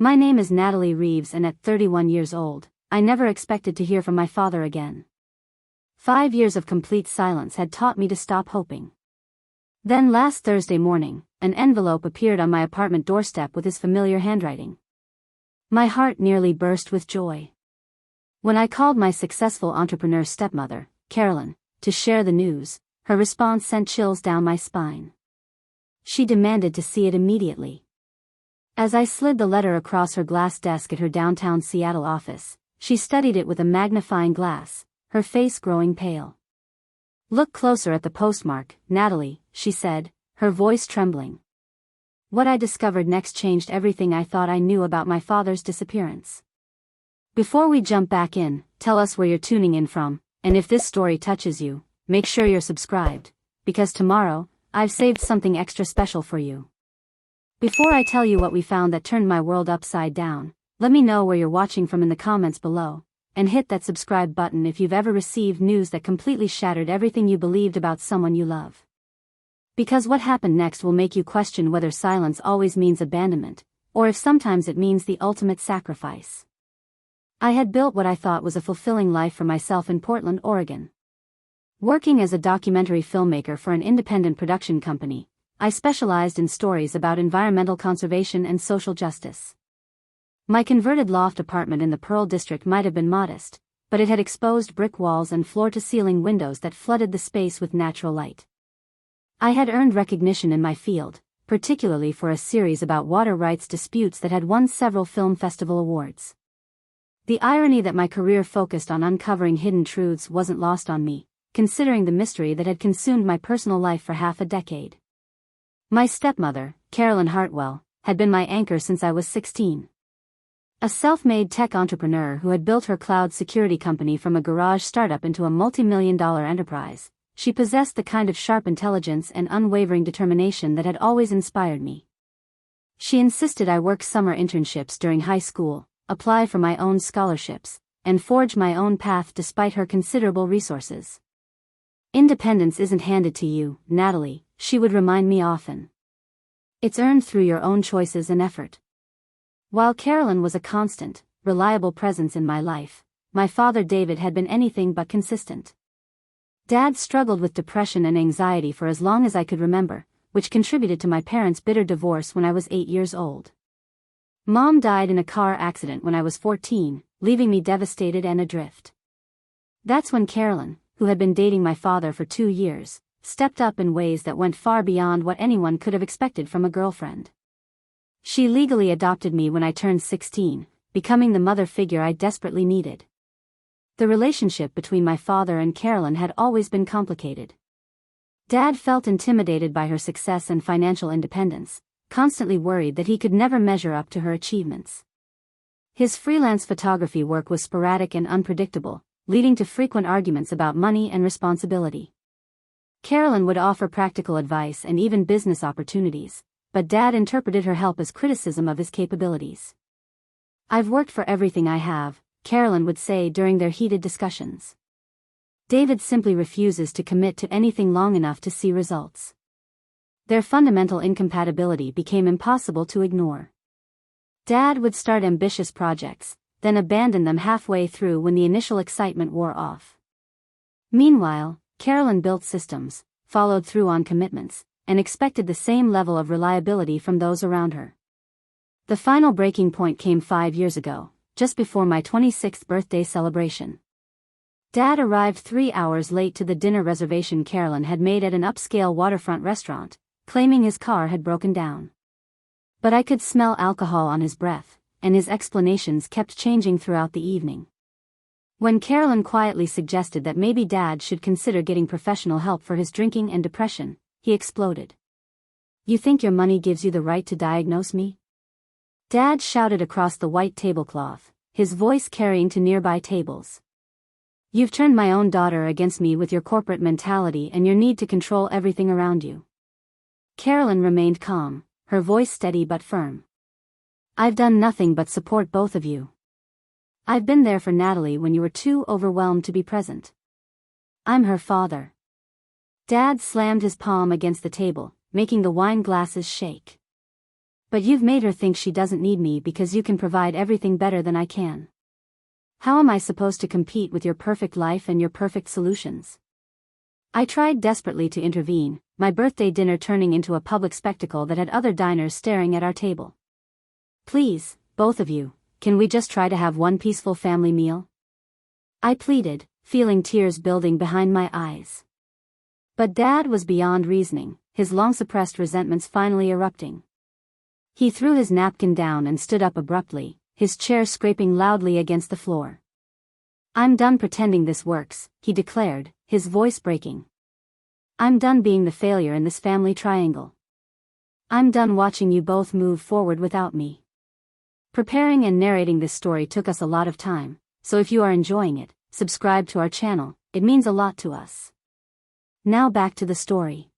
My name is Natalie Reeves, and at 31 years old, I never expected to hear from my father again. 5 years of complete silence had taught me to stop hoping. Then last Thursday morning, an envelope appeared on my apartment doorstep with his familiar handwriting. My heart nearly burst with joy. When I called my successful entrepreneur stepmother, Carolyn, to share the news, her response sent chills down my spine. She demanded to see it immediately. As I slid the letter across her glass desk at her downtown Seattle office, she studied it with a magnifying glass, her face growing pale. "Look closer at the postmark, Natalie," she said, her voice trembling. What I discovered next changed everything I thought I knew about my father's disappearance. Before we jump back in, tell us where you're tuning in from, and if this story touches you, make sure you're subscribed, because tomorrow, I've saved something extra special for you. Before I tell you what we found that turned my world upside down, let me know where you're watching from in the comments below, and hit that subscribe button if you've ever received news that completely shattered everything you believed about someone you love. Because what happened next will make you question whether silence always means abandonment, or if sometimes it means the ultimate sacrifice. I had built what I thought was a fulfilling life for myself in Portland, Oregon. Working as a documentary filmmaker for an independent production company, I specialized in stories about environmental conservation and social justice. My converted loft apartment in the Pearl District might have been modest, but it had exposed brick walls and floor-to-ceiling windows that flooded the space with natural light. I had earned recognition in my field, particularly for a series about water rights disputes that had won several film festival awards. The irony that my career focused on uncovering hidden truths wasn't lost on me, considering the mystery that had consumed my personal life for half a decade. My stepmother, Carolyn Hartwell, had been my anchor since I was 16. A self-made tech entrepreneur who had built her cloud security company from a garage startup into a multi-million-dollar enterprise, she possessed the kind of sharp intelligence and unwavering determination that had always inspired me. She insisted I work summer internships during high school, apply for my own scholarships, and forge my own path despite her considerable resources. "Independence isn't handed to you, Natalie," she would remind me often. "It's earned through your own choices and effort." While Carolyn was a constant, reliable presence in my life, my father David had been anything but consistent. Dad struggled with depression and anxiety for as long as I could remember, which contributed to my parents' bitter divorce when I was 8 years old. Mom died in a car accident when I was 14, leaving me devastated and adrift. That's when Carolyn, who had been dating my father for 2 years, stepped up in ways that went far beyond what anyone could have expected from a girlfriend. She legally adopted me when I turned 16, becoming the mother figure I desperately needed. The relationship between my father and Carolyn had always been complicated. Dad felt intimidated by her success and financial independence, constantly worried that he could never measure up to her achievements. His freelance photography work was sporadic and unpredictable, leading to frequent arguments about money and responsibility. Carolyn would offer practical advice and even business opportunities, but Dad interpreted her help as criticism of his capabilities. "I've worked for everything I have," Carolyn would say during their heated discussions. "David simply refuses to commit to anything long enough to see results." Their fundamental incompatibility became impossible to ignore. Dad would start ambitious projects, then abandon them halfway through when the initial excitement wore off. Meanwhile, Carolyn built systems, followed through on commitments, and expected the same level of reliability from those around her. The final breaking point came 5 years ago, just before my 26th birthday celebration. Dad arrived 3 hours late to the dinner reservation Carolyn had made at an upscale waterfront restaurant, claiming his car had broken down. But I could smell alcohol on his breath, and his explanations kept changing throughout the evening. When Carolyn quietly suggested that maybe Dad should consider getting professional help for his drinking and depression, he exploded. "You think your money gives you the right to diagnose me?" Dad shouted across the white tablecloth, his voice carrying to nearby tables. "You've turned my own daughter against me with your corporate mentality and your need to control everything around you." Carolyn remained calm, her voice steady but firm. "I've done nothing but support both of you. I've been there for Natalie when you were too overwhelmed to be present. I'm her father." Dad slammed his palm against the table, making the wine glasses shake. But you've made her think she doesn't need me because you can provide everything better than I can. How am I supposed to compete with your perfect life and your perfect solutions? I tried desperately to intervene, my birthday dinner turning into a public spectacle that had other diners staring at our table. Please, both of you, can we just try to have one peaceful family meal? I pleaded, feeling tears building behind my eyes. But Dad was beyond reasoning, his long-suppressed resentments finally erupting. He threw his napkin down and stood up abruptly, his chair scraping loudly against the floor. I'm done pretending this works, he declared, his voice breaking. I'm done being the failure in this family triangle. I'm done watching you both move forward without me. Preparing and narrating this story took us a lot of time, so if you are enjoying it, subscribe to our channel, it means a lot to us. Now back to the story.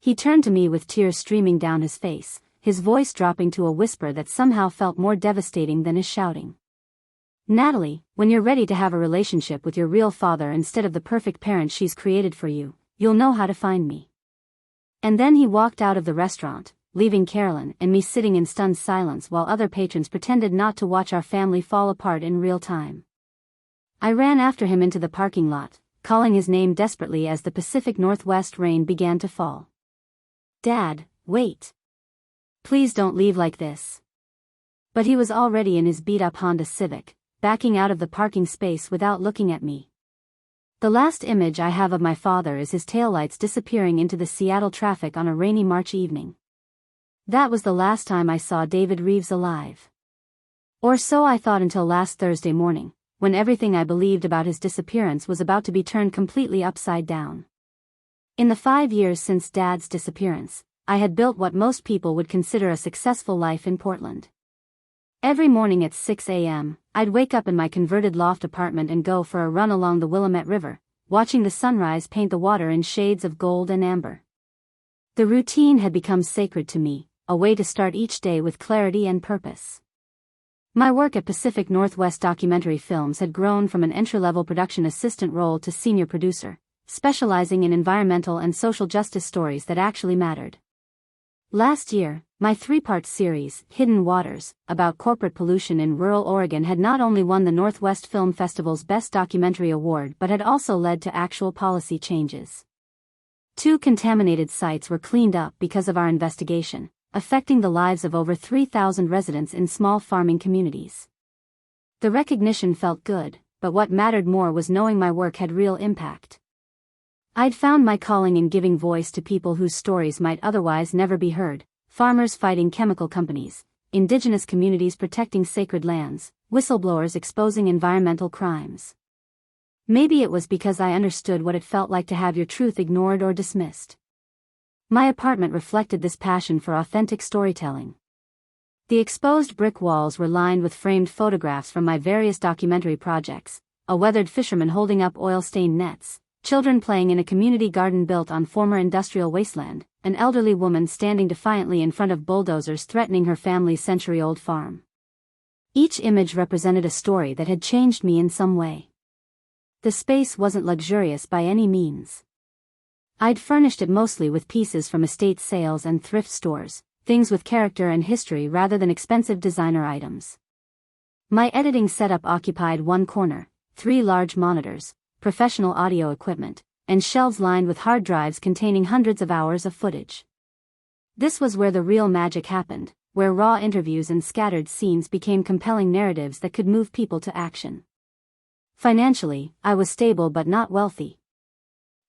He turned to me with tears streaming down his face, his voice dropping to a whisper that somehow felt more devastating than his shouting. Natalie, when you're ready to have a relationship with your real father instead of the perfect parent she's created for you, you'll know how to find me. And then he walked out of the restaurant, leaving Carolyn and me sitting in stunned silence while other patrons pretended not to watch our family fall apart in real time. I ran after him into the parking lot, calling his name desperately as the Pacific Northwest rain began to fall. Dad, wait. Please don't leave like this. But he was already in his beat-up Honda Civic, backing out of the parking space without looking at me. The last image I have of my father is his taillights disappearing into the Seattle traffic on a rainy March evening. That was the last time I saw David Reeves alive. Or so I thought until last Thursday morning, when everything I believed about his disappearance was about to be turned completely upside down. In the 5 years since Dad's disappearance, I had built what most people would consider a successful life in Portland. Every morning at 6 a.m., I'd wake up in my converted loft apartment and go for a run along the Willamette River, watching the sunrise paint the water in shades of gold and amber. The routine had become sacred to me, a way to start each day with clarity and purpose. My work at Pacific Northwest Documentary Films had grown from an entry-level production assistant role to senior producer, specializing in environmental and social justice stories that actually mattered. Last year, my 3-part series, Hidden Waters, about corporate pollution in rural Oregon had not only won the Northwest Film Festival's Best Documentary Award but had also led to actual policy changes. 2 contaminated sites were cleaned up because of our investigation, affecting the lives of over 3,000 residents in small farming communities. The recognition felt good, but what mattered more was knowing my work had real impact. I'd found my calling in giving voice to people whose stories might otherwise never be heard: farmers fighting chemical companies, indigenous communities protecting sacred lands, whistleblowers exposing environmental crimes. Maybe it was because I understood what it felt like to have your truth ignored or dismissed. My apartment reflected this passion for authentic storytelling. The exposed brick walls were lined with framed photographs from my various documentary projects: a weathered fisherman holding up oil-stained nets, children playing in a community garden built on former industrial wasteland, an elderly woman standing defiantly in front of bulldozers threatening her family's century-old farm. Each image represented a story that had changed me in some way. The space wasn't luxurious by any means. I'd furnished it mostly with pieces from estate sales and thrift stores, things with character and history rather than expensive designer items. My editing setup occupied one corner: 3 large monitors, professional audio equipment, and shelves lined with hard drives containing hundreds of hours of footage. This was where the real magic happened, where raw interviews and scattered scenes became compelling narratives that could move people to action. Financially, I was stable but not wealthy.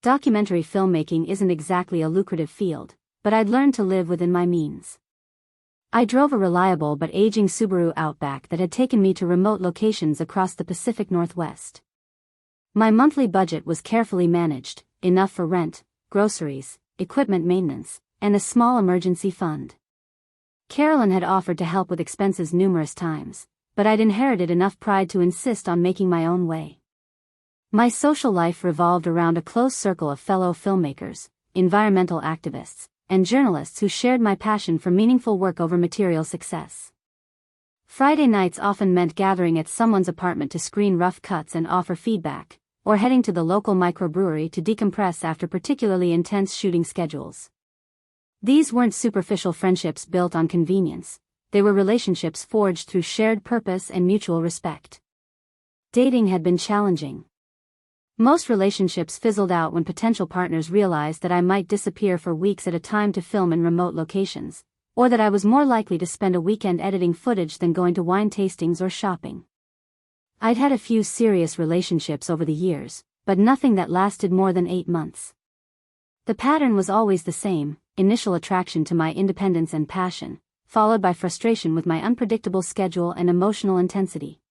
Documentary filmmaking isn't exactly a lucrative field, but I'd learned to live within my means. I drove a reliable but aging Subaru Outback that had taken me to remote locations across the Pacific Northwest. My monthly budget was carefully managed, enough for rent, groceries, equipment maintenance, and a small emergency fund. Carolyn had offered to help with expenses numerous times, but I'd inherited enough pride to insist on making my own way. My social life revolved around a close circle of fellow filmmakers, environmental activists, and journalists who shared my passion for meaningful work over material success. Friday nights often meant gathering at someone's apartment to screen rough cuts and offer feedback, or heading to the local microbrewery to decompress after particularly intense shooting schedules. These weren't superficial friendships built on convenience, they were relationships forged through shared purpose and mutual respect. Dating had been challenging. Most relationships fizzled out when potential partners realized that I might disappear for weeks at a time to film in remote locations, or that I was more likely to spend a weekend editing footage than going to wine tastings or shopping. I'd had a few serious relationships over the years, but nothing that lasted more than 8 months. The pattern was always the same: initial attraction to my independence and passion, followed by frustration with my unpredictable schedule and emotional intensity.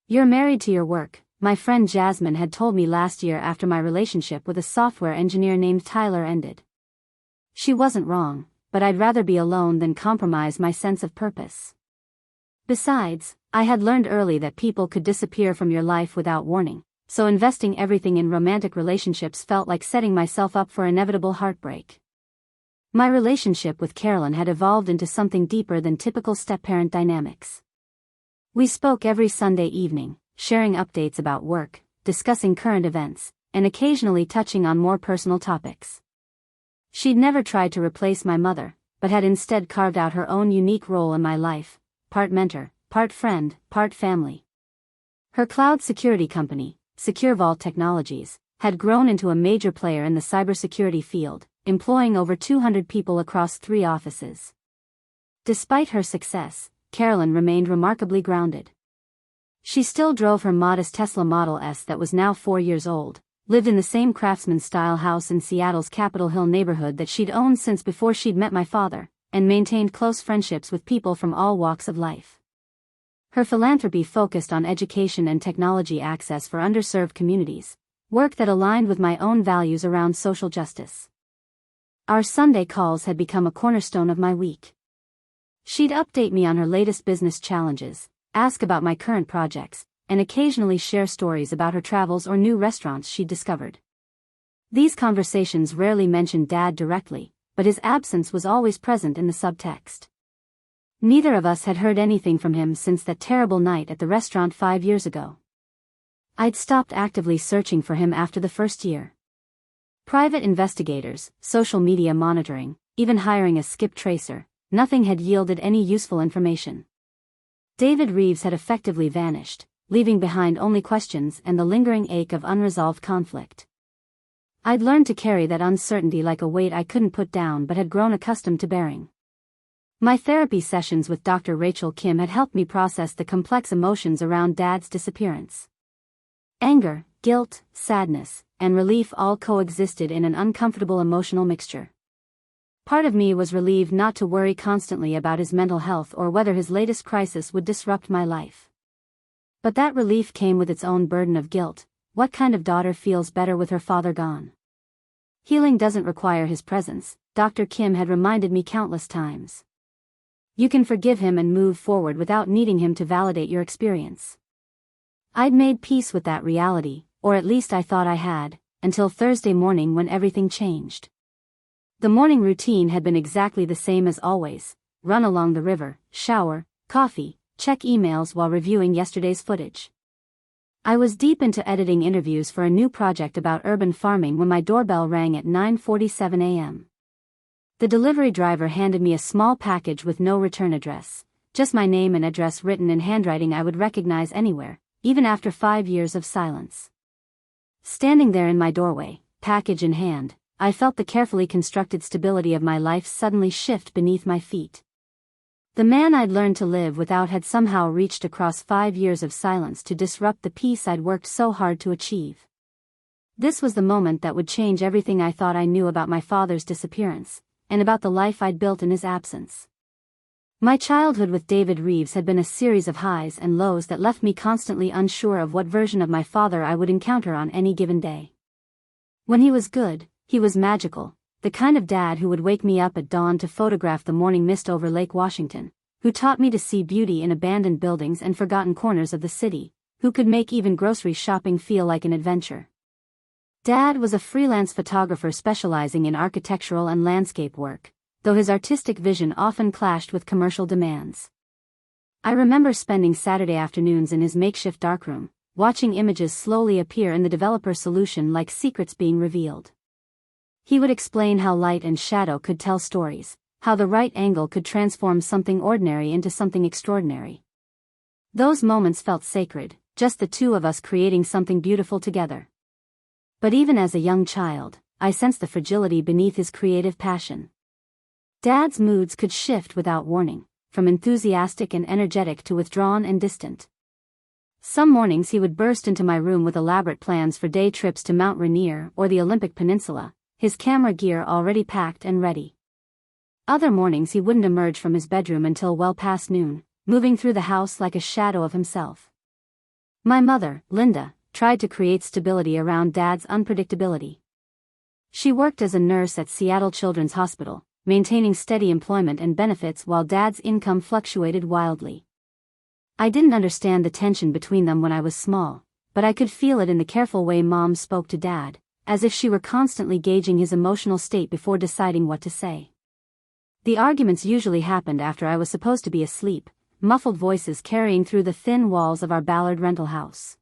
"You're married to your work," my friend Jasmine had told me last year after my relationship with a software engineer named Tyler ended. She wasn't wrong, but I'd rather be alone than compromise my sense of purpose. Besides, I had learned early that people could disappear from your life without warning, so investing everything in romantic relationships felt like setting myself up for inevitable heartbreak. My relationship with Carolyn had evolved into something deeper than typical step-parent dynamics. We spoke every Sunday evening, sharing updates about work, discussing current events, and occasionally touching on more personal topics. She'd never tried to replace my mother, but had instead carved out her own unique role in my life, part mentor, part friend, part family. Her cloud security company, Secure Vault Technologies, had grown into a major player in the cybersecurity field, employing over 200 people across 3 offices. Despite her success, Carolyn remained remarkably grounded. She still drove her modest Tesla Model S that was now 4 years old, lived in the same craftsman-style house in Seattle's Capitol Hill neighborhood that she'd owned since before she'd met my father, and maintained close friendships with people from all walks of life. Her philanthropy focused on education and technology access for underserved communities, work that aligned with my own values around social justice. Our Sunday calls had become a cornerstone of my week. She'd update me on her latest business challenges, ask about my current projects, and occasionally share stories about her travels or new restaurants she'd discovered. These conversations rarely mentioned Dad directly, but his absence was always present in the subtext. Neither of us had heard anything from him since that terrible night at the restaurant 5 years ago. I'd stopped actively searching for him after the first year. Private investigators, social media monitoring, even hiring a skip tracer, nothing had yielded any useful information. David Reeves had effectively vanished, leaving behind only questions and the lingering ache of unresolved conflict. I'd learned to carry that uncertainty like a weight I couldn't put down but had grown accustomed to bearing. My therapy sessions with Dr. Rachel Kim had helped me process the complex emotions around Dad's disappearance. Anger, guilt, sadness, and relief all coexisted in an uncomfortable emotional mixture. Part of me was relieved not to worry constantly about his mental health or whether his latest crisis would disrupt my life. But that relief came with its own burden of guilt. What kind of daughter feels better with her father gone? Healing doesn't require his presence, Dr. Kim had reminded me countless times. You can forgive him and move forward without needing him to validate your experience. I'd made peace with that reality, or at least I thought I had, until Thursday morning when everything changed. The morning routine had been exactly the same as always: run along the river, shower, coffee, check emails while reviewing yesterday's footage. I was deep into editing interviews for a new project about urban farming when my doorbell rang at 9:47 a.m. The delivery driver handed me a small package with no return address, just my name and address written in handwriting I would recognize anywhere, even after 5 years of silence. Standing there in my doorway, package in hand, I felt the carefully constructed stability of my life suddenly shift beneath my feet. The man I'd learned to live without had somehow reached across 5 years of silence to disrupt the peace I'd worked so hard to achieve. This was the moment that would change everything I thought I knew about my father's disappearance, and about the life I'd built in his absence. My childhood with David Reeves had been a series of highs and lows that left me constantly unsure of what version of my father I would encounter on any given day. When he was good, he was magical, the kind of dad who would wake me up at dawn to photograph the morning mist over Lake Washington, who taught me to see beauty in abandoned buildings and forgotten corners of the city, who could make even grocery shopping feel like an adventure. Dad was a freelance photographer specializing in architectural and landscape work, though his artistic vision often clashed with commercial demands. I remember spending Saturday afternoons in his makeshift darkroom, watching images slowly appear in the developer solution like secrets being revealed. He would explain how light and shadow could tell stories, how the right angle could transform something ordinary into something extraordinary. Those moments felt sacred, just the two of us creating something beautiful together. But even as a young child, I sensed the fragility beneath his creative passion. Dad's moods could shift without warning, from enthusiastic and energetic to withdrawn and distant. Some mornings he would burst into my room with elaborate plans for day trips to Mount Rainier or the Olympic Peninsula, his camera gear already packed and ready. Other mornings he wouldn't emerge from his bedroom until well past noon, moving through the house like a shadow of himself. My mother, Linda, tried to create stability around Dad's unpredictability. She worked as a nurse at Seattle Children's Hospital, maintaining steady employment and benefits while Dad's income fluctuated wildly. I didn't understand the tension between them when I was small, but I could feel it in the careful way Mom spoke to Dad, as if she were constantly gauging his emotional state before deciding what to say. The arguments usually happened after I was supposed to be asleep, muffled voices carrying through the thin walls of our Ballard rental house.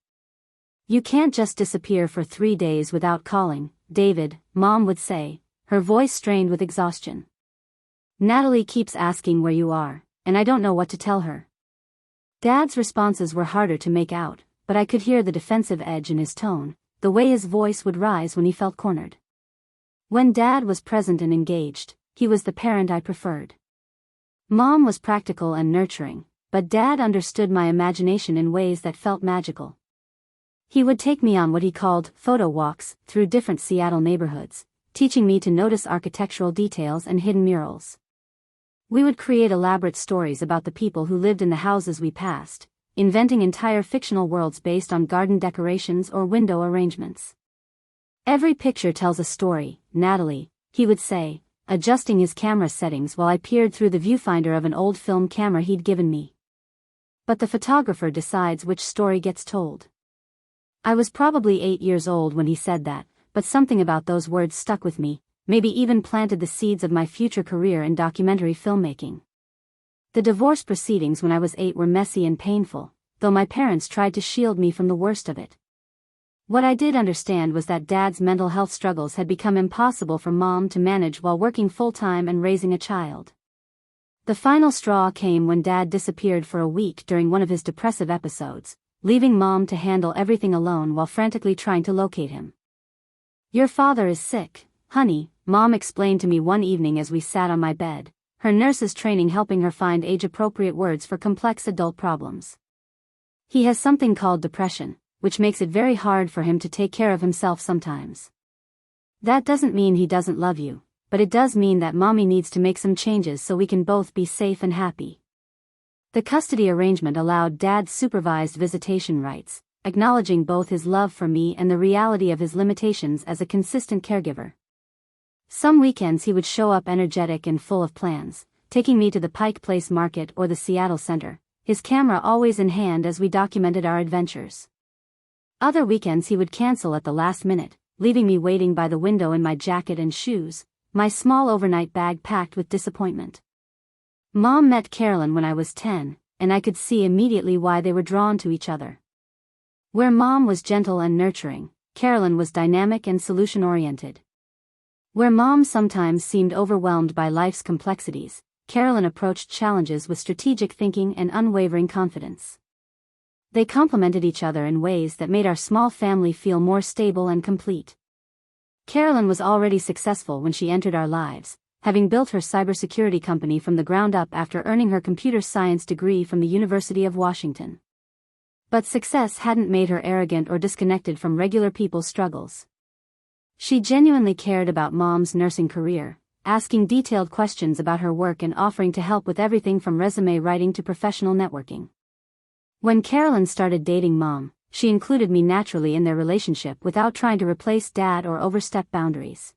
"You can't just disappear for 3 days without calling, David," Mom would say, her voice strained with exhaustion. "Natalie keeps asking where you are, and I don't know what to tell her." Dad's responses were harder to make out, but I could hear the defensive edge in his tone, the way his voice would rise when he felt cornered. When Dad was present and engaged, he was the parent I preferred. Mom was practical and nurturing, but Dad understood my imagination in ways that felt magical. He would take me on what he called photo walks through different Seattle neighborhoods, teaching me to notice architectural details and hidden murals. We would create elaborate stories about the people who lived in the houses we passed, inventing entire fictional worlds based on garden decorations or window arrangements. "Every picture tells a story, Natalie," he would say, adjusting his camera settings while I peered through the viewfinder of an old film camera he'd given me. "But the photographer decides which story gets told." I was probably 8 years old when he said that, but something about those words stuck with me, maybe even planted the seeds of my future career in documentary filmmaking. The divorce proceedings when I was 8 were messy and painful, though my parents tried to shield me from the worst of it. What I did understand was that Dad's mental health struggles had become impossible for Mom to manage while working full-time and raising a child. The final straw came when Dad disappeared for a week during one of his depressive episodes, leaving Mom to handle everything alone while frantically trying to locate him. "Your father is sick, honey," Mom explained to me one evening as we sat on my bed, her nurse's training helping her find age-appropriate words for complex adult problems. "He has something called depression, which makes it very hard for him to take care of himself sometimes. That doesn't mean he doesn't love you, but it does mean that Mommy needs to make some changes so we can both be safe and happy." The custody arrangement allowed Dad's supervised visitation rights, acknowledging both his love for me and the reality of his limitations as a consistent caregiver. Some weekends he would show up energetic and full of plans, taking me to the Pike Place Market or the Seattle Center, his camera always in hand as we documented our adventures. Other weekends he would cancel at the last minute, leaving me waiting by the window in my jacket and shoes, my small overnight bag packed with disappointment. Mom met Carolyn when I was 10, and I could see immediately why they were drawn to each other. Where Mom was gentle and nurturing, Carolyn was dynamic and solution-oriented. Where Mom sometimes seemed overwhelmed by life's complexities, Carolyn approached challenges with strategic thinking and unwavering confidence. They complemented each other in ways that made our small family feel more stable and complete. Carolyn was already successful when she entered our lives, having built her cybersecurity company from the ground up after earning her computer science degree from the University of Washington. But success hadn't made her arrogant or disconnected from regular people's struggles. She genuinely cared about Mom's nursing career, asking detailed questions about her work and offering to help with everything from resume writing to professional networking. When Carolyn started dating Mom, she included me naturally in their relationship without trying to replace Dad or overstep boundaries.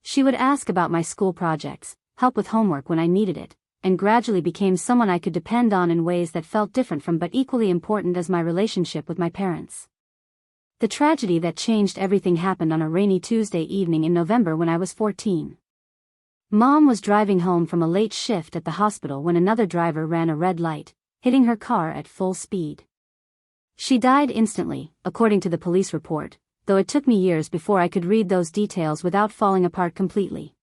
She would ask about my school projects, help with homework when I needed it, and gradually became someone I could depend on in ways that felt different from but equally important as my relationship with my parents. The tragedy that changed everything happened on a rainy Tuesday evening in November when I was 14. Mom was driving home from a late shift at the hospital when another driver ran a red light, hitting her car at full speed. She died instantly, according to the police report, though it took me years before I could read those details without falling apart completely.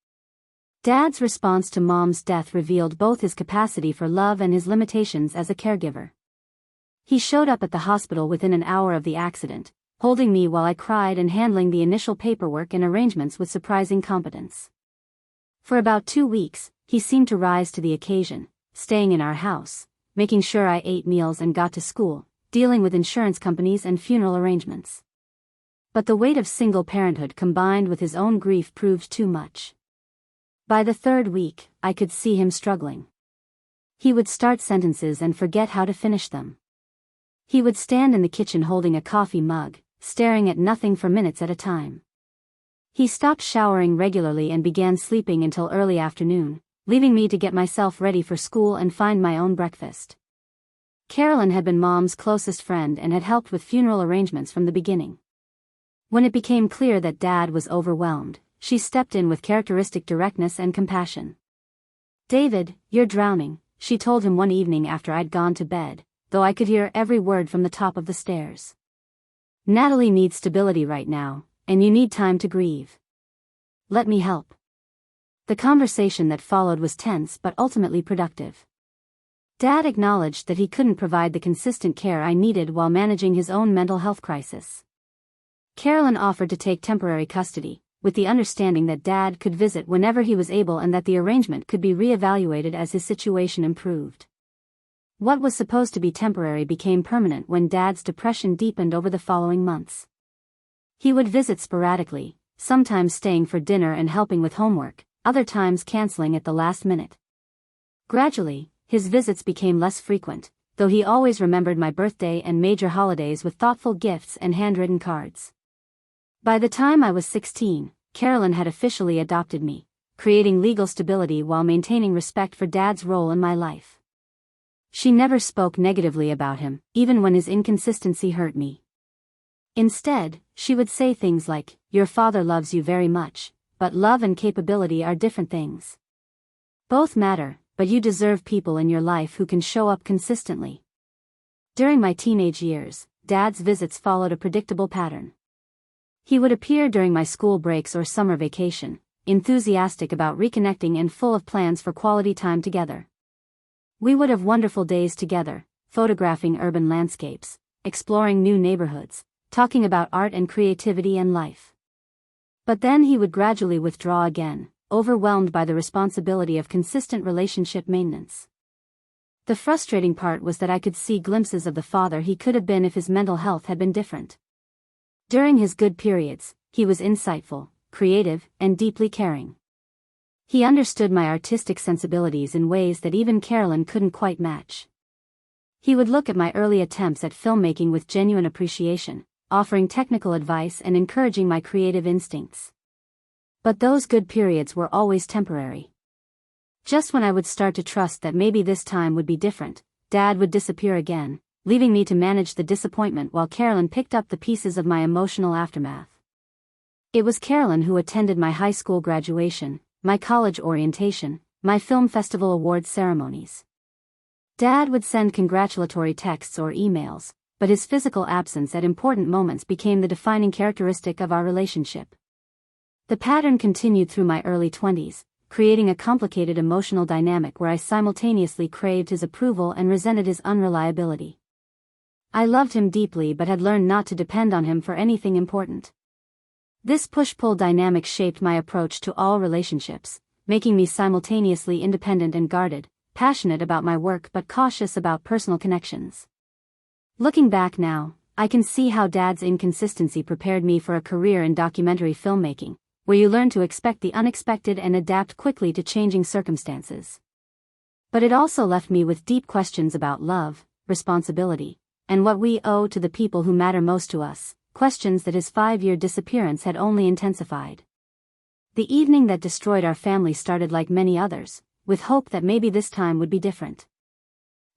Dad's response to Mom's death revealed both his capacity for love and his limitations as a caregiver. He showed up at the hospital within an hour of the accident, holding me while I cried and handling the initial paperwork and arrangements with surprising competence. For about 2 weeks, he seemed to rise to the occasion, staying in our house, making sure I ate meals and got to school, dealing with insurance companies and funeral arrangements. But the weight of single parenthood combined with his own grief proved too much. By the 3rd week, I could see him struggling. He would start sentences and forget how to finish them. He would stand in the kitchen holding a coffee mug, staring at nothing for minutes at a time. He stopped showering regularly and began sleeping until early afternoon, leaving me to get myself ready for school and find my own breakfast. Carolyn had been Mom's closest friend and had helped with funeral arrangements from the beginning. When it became clear that Dad was overwhelmed, she stepped in with characteristic directness and compassion. "David, you're drowning," she told him one evening after I'd gone to bed, though I could hear every word from the top of the stairs. "Natalie needs stability right now, and you need time to grieve. Let me help." The conversation that followed was tense but ultimately productive. Dad acknowledged that he couldn't provide the consistent care I needed while managing his own mental health crisis. Carolyn offered to take temporary custody, with the understanding that Dad could visit whenever he was able and that the arrangement could be re-evaluated as his situation improved. What was supposed to be temporary became permanent when Dad's depression deepened over the following months. He would visit sporadically, sometimes staying for dinner and helping with homework, other times canceling at the last minute. Gradually, his visits became less frequent, though he always remembered my birthday and major holidays with thoughtful gifts and handwritten cards. By the time I was 16, Carolyn had officially adopted me, creating legal stability while maintaining respect for Dad's role in my life. She never spoke negatively about him, even when his inconsistency hurt me. Instead, she would say things like, "Your father loves you very much, but love and capability are different things. Both matter, but you deserve people in your life who can show up consistently." During my teenage years, Dad's visits followed a predictable pattern. He would appear during my school breaks or summer vacation, enthusiastic about reconnecting and full of plans for quality time together. We would have wonderful days together, photographing urban landscapes, exploring new neighborhoods, talking about art and creativity and life. But then he would gradually withdraw again, overwhelmed by the responsibility of consistent relationship maintenance. The frustrating part was that I could see glimpses of the father he could have been if his mental health had been different. During his good periods, he was insightful, creative, and deeply caring. He understood my artistic sensibilities in ways that even Carolyn couldn't quite match. He would look at my early attempts at filmmaking with genuine appreciation, offering technical advice and encouraging my creative instincts. But those good periods were always temporary. Just when I would start to trust that maybe this time would be different, Dad would disappear again, leaving me to manage the disappointment while Carolyn picked up the pieces of my emotional aftermath. It was Carolyn who attended my high school graduation, my college orientation, my film festival awards ceremonies. Dad would send congratulatory texts or emails, but his physical absence at important moments became the defining characteristic of our relationship. The pattern continued through my early 20s, creating a complicated emotional dynamic where I simultaneously craved his approval and resented his unreliability. I loved him deeply but had learned not to depend on him for anything important. This push-pull dynamic shaped my approach to all relationships, making me simultaneously independent and guarded, passionate about my work but cautious about personal connections. Looking back now, I can see how Dad's inconsistency prepared me for a career in documentary filmmaking, where you learn to expect the unexpected and adapt quickly to changing circumstances. But it also left me with deep questions about love, responsibility, and what we owe to the people who matter most to us, questions that his 5-year disappearance had only intensified. The evening that destroyed our family started like many others, with hope that maybe this time would be different.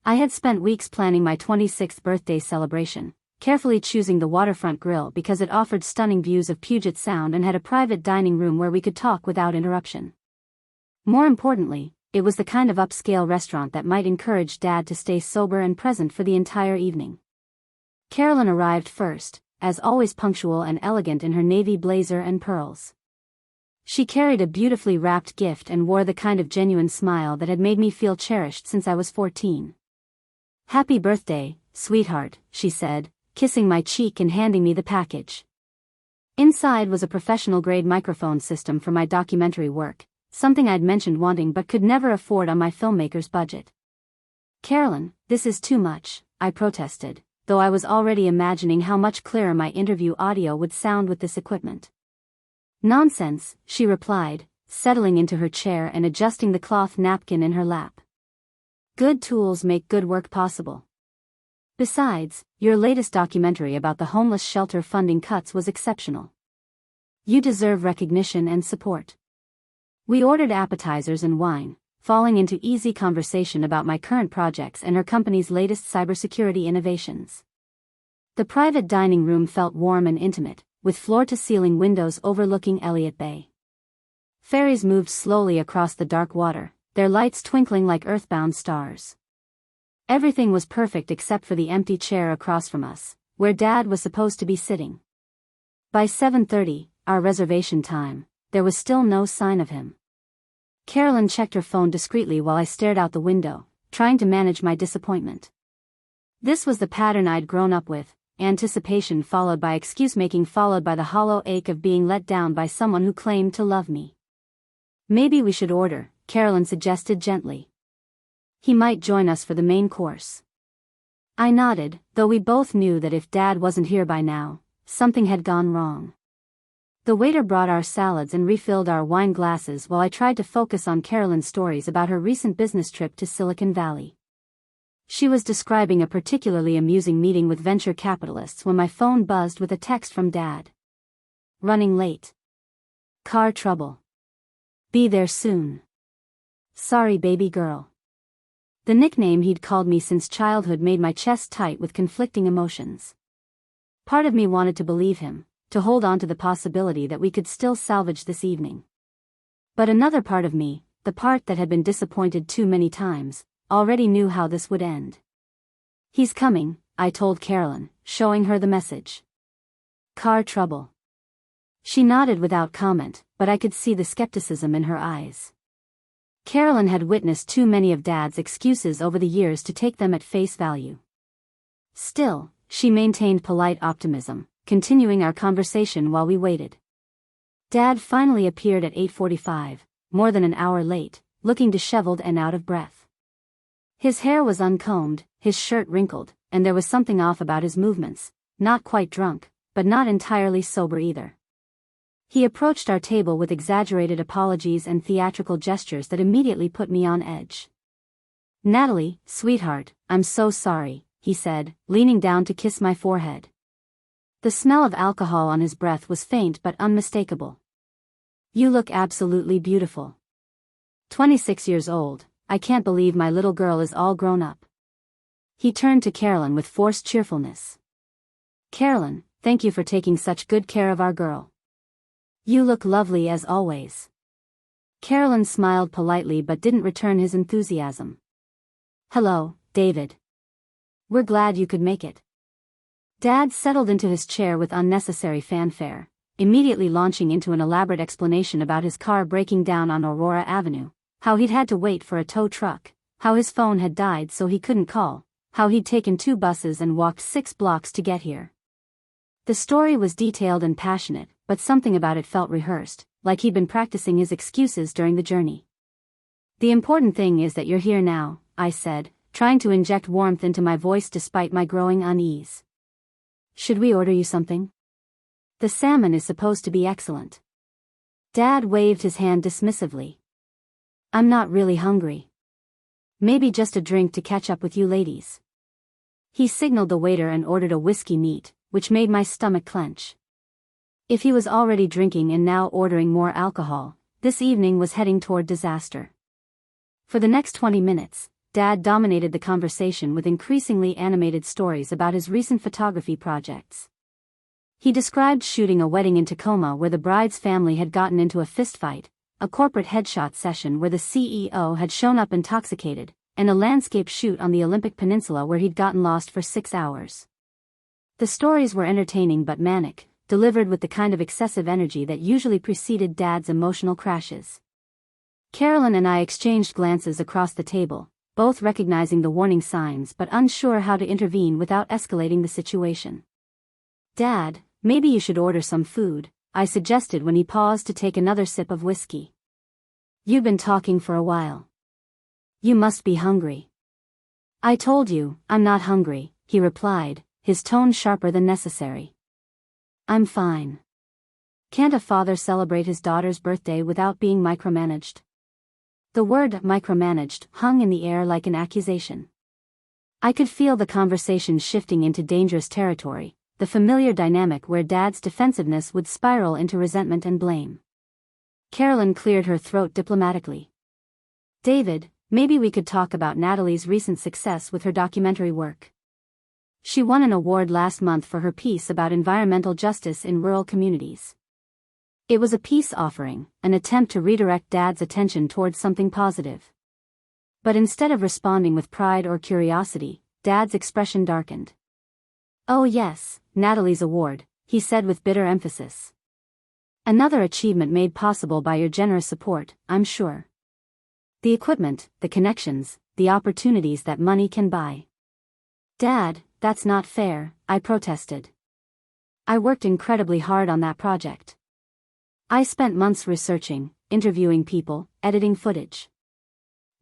I had spent weeks planning my 26th birthday celebration, carefully choosing the waterfront grill because it offered stunning views of Puget Sound and had a private dining room where we could talk without interruption. More importantly, it was the kind of upscale restaurant that might encourage Dad to stay sober and present for the entire evening. Carolyn arrived first, as always punctual and elegant in her navy blazer and pearls. She carried a beautifully wrapped gift and wore the kind of genuine smile that had made me feel cherished since I was 14. "Happy birthday, sweetheart," she said, kissing my cheek and handing me the package. Inside was a professional-grade microphone system for my documentary work, something I'd mentioned wanting but could never afford on my filmmaker's budget. "Carolyn, this is too much," I protested, though I was already imagining how much clearer my interview audio would sound with this equipment. "Nonsense," she replied, settling into her chair and adjusting the cloth napkin in her lap. "Good tools make good work possible. Besides, your latest documentary about the homeless shelter funding cuts was exceptional. You deserve recognition and support." We ordered appetizers and wine, falling into easy conversation about my current projects and her company's latest cybersecurity innovations. The private dining room felt warm and intimate, with floor-to-ceiling windows overlooking Elliott Bay. Ferries moved slowly across the dark water, their lights twinkling like earthbound stars. Everything was perfect except for the empty chair across from us, where Dad was supposed to be sitting. By 7:30, our reservation time, there was still no sign of him. Carolyn checked her phone discreetly while I stared out the window, trying to manage my disappointment. This was the pattern I'd grown up with: anticipation followed by excuse-making followed by the hollow ache of being let down by someone who claimed to love me. "Maybe we should order," Carolyn suggested gently. "He might join us for the main course." I nodded, though we both knew that if Dad wasn't here by now, something had gone wrong. The waiter brought our salads and refilled our wine glasses while I tried to focus on Carolyn's stories about her recent business trip to Silicon Valley. She was describing a particularly amusing meeting with venture capitalists when my phone buzzed with a text from Dad. "Running late. Car trouble. Be there soon. Sorry, baby girl." The nickname he'd called me since childhood made my chest tight with conflicting emotions. Part of me wanted to believe him, to hold on to the possibility that we could still salvage this evening. But another part of me, the part that had been disappointed too many times, already knew how this would end. "He's coming," I told Carolyn, showing her the message. "Car trouble." She nodded without comment, but I could see the skepticism in her eyes. Carolyn had witnessed too many of Dad's excuses over the years to take them at face value. Still, she maintained polite optimism, continuing our conversation while we waited. Dad finally appeared at 8:45, more than an hour late, looking disheveled and out of breath. His hair was uncombed, his shirt wrinkled, and there was something off about his movements, not quite drunk, but not entirely sober either. He approached our table with exaggerated apologies and theatrical gestures that immediately put me on edge. "Natalie, sweetheart, I'm so sorry," he said, leaning down to kiss my forehead. The smell of alcohol on his breath was faint but unmistakable. "You look absolutely beautiful. 26 years old, I can't believe my little girl is all grown up." He turned to Carolyn with forced cheerfulness. "Carolyn, thank you for taking such good care of our girl. You look lovely as always." Carolyn smiled politely but didn't return his enthusiasm. "Hello, David. We're glad you could make it." Dad settled into his chair with unnecessary fanfare, immediately launching into an elaborate explanation about his car breaking down on Aurora Avenue, how he'd had to wait for a tow truck, how his phone had died so he couldn't call, how he'd taken 2 buses and walked 6 blocks to get here. The story was detailed and passionate, but something about it felt rehearsed, like he'd been practicing his excuses during the journey. "The important thing is that you're here now," I said, trying to inject warmth into my voice despite my growing unease. "Should we order you something? The salmon is supposed to be excellent." Dad waved his hand dismissively. "I'm not really hungry. Maybe just a drink to catch up with you ladies." He signaled the waiter and ordered a whiskey neat, which made my stomach clench. If he was already drinking and now ordering more alcohol, this evening was heading toward disaster. For the next 20 minutes, Dad dominated the conversation with increasingly animated stories about his recent photography projects. He described shooting a wedding in Tacoma where the bride's family had gotten into a fistfight, a corporate headshot session where the CEO had shown up intoxicated, and a landscape shoot on the Olympic Peninsula where he'd gotten lost for 6 hours. The stories were entertaining but manic, delivered with the kind of excessive energy that usually preceded Dad's emotional crashes. Carolyn and I exchanged glances across the table, both recognizing the warning signs but unsure how to intervene without escalating the situation. "Dad, maybe you should order some food," I suggested when he paused to take another sip of whiskey. "You've been talking for a while. You must be hungry." "I told you, I'm not hungry," he replied, his tone sharper than necessary. "I'm fine." Can't a father celebrate his daughter's birthday without being micromanaged? The word micromanaged hung in the air like an accusation. I could feel the conversation shifting into dangerous territory, the familiar dynamic where Dad's defensiveness would spiral into resentment and blame. Carolyn cleared her throat diplomatically. "David, maybe we could talk about Natalie's recent success with her documentary work. She won an award last month for her piece about environmental justice in rural communities. It was a peace offering, an attempt to redirect Dad's attention towards something positive. But instead of responding with pride or curiosity, Dad's expression darkened. "Oh yes, Natalie's award," he said with bitter emphasis. "Another achievement made possible by your generous support, I'm sure. The equipment, the connections, the opportunities that money can buy." "Dad, that's not fair," I protested. "I worked incredibly hard on that project. I spent months researching, interviewing people, editing footage."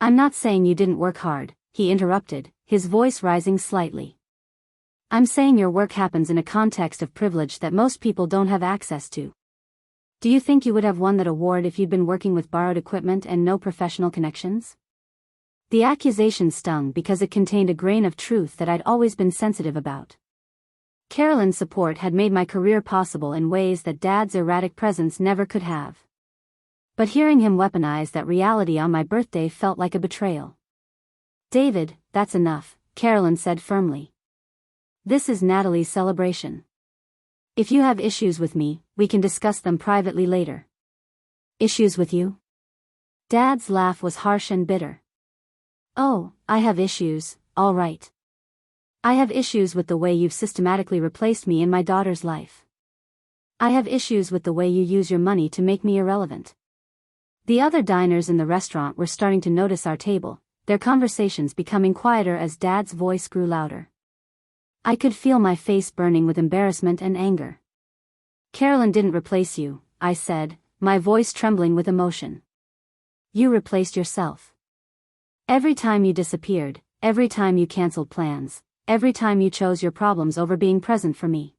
"I'm not saying you didn't work hard," he interrupted, his voice rising slightly. "I'm saying your work happens in a context of privilege that most people don't have access to. Do you think you would have won that award if you'd been working with borrowed equipment and no professional connections?" The accusation stung because it contained a grain of truth that I'd always been sensitive about. Carolyn's support had made my career possible in ways that Dad's erratic presence never could have. But hearing him weaponize that reality on my birthday felt like a betrayal. "David, that's enough," Carolyn said firmly. "This is Natalie's celebration. If you have issues with me, we can discuss them privately later." "Issues with you?" Dad's laugh was harsh and bitter. "Oh, I have issues, all right. I have issues with the way you've systematically replaced me in my daughter's life. I have issues with the way you use your money to make me irrelevant." The other diners in the restaurant were starting to notice our table, their conversations becoming quieter as Dad's voice grew louder. I could feel my face burning with embarrassment and anger. "Carolyn didn't replace you," I said, my voice trembling with emotion. "You replaced yourself. Every time you disappeared, every time you canceled plans, every time you chose your problems over being present for me."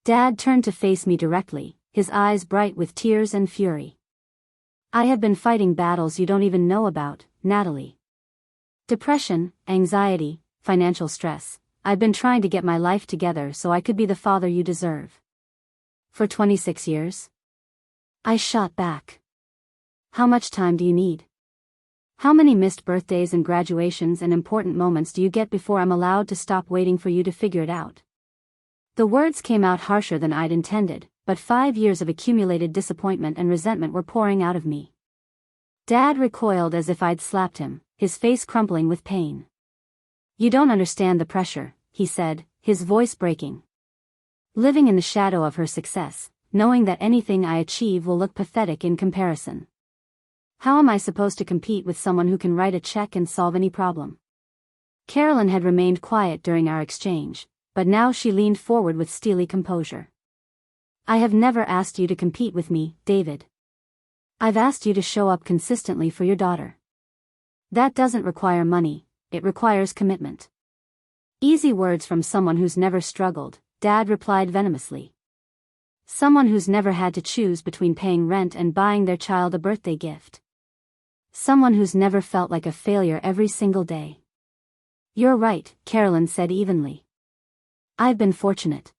Dad turned to face me directly, his eyes bright with tears and fury. "I have been fighting battles you don't even know about, Natalie. Depression, anxiety, financial stress. I've been trying to get my life together so I could be the father you deserve. For 26 years? I shot back. How much time do you need? How many missed birthdays and graduations and important moments do you get before I'm allowed to stop waiting for you to figure it out?" The words came out harsher than I'd intended, but 5 years of accumulated disappointment and resentment were pouring out of me. Dad recoiled as if I'd slapped him, his face crumpling with pain. "You don't understand the pressure," he said, his voice breaking. "Living in the shadow of her success, knowing that anything I achieve will look pathetic in comparison. How am I supposed to compete with someone who can write a check and solve any problem?" Carolyn had remained quiet during our exchange, but now she leaned forward with steely composure. "I have never asked you to compete with me, David. I've asked you to show up consistently for your daughter. That doesn't require money, it requires commitment." "Easy words from someone who's never struggled," Dad replied venomously. "Someone who's never had to choose between paying rent and buying their child a birthday gift. Someone who's never felt like a failure every single day." "You're right," Carolyn said evenly. "I've been fortunate.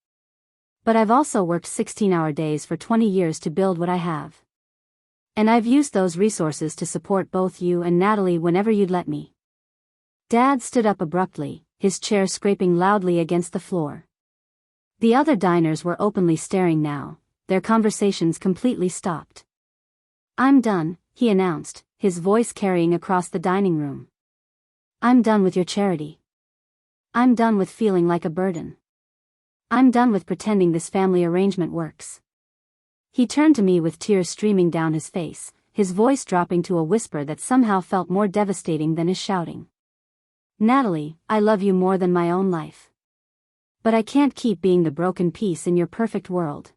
But I've also worked 16-hour days for 20 years to build what I have. And I've used those resources to support both you and Natalie whenever you'd let me." Dad stood up abruptly, his chair scraping loudly against the floor. The other diners were openly staring now, their conversations completely stopped. "I'm done," he announced, his voice carrying across the dining room. "I'm done with your charity. I'm done with feeling like a burden. I'm done with pretending this family arrangement works. He turned to me with tears streaming down his face, his voice dropping to a whisper that somehow felt more devastating than his shouting. Natalie, I love you more than my own life. But I can't keep being the broken piece in your perfect world.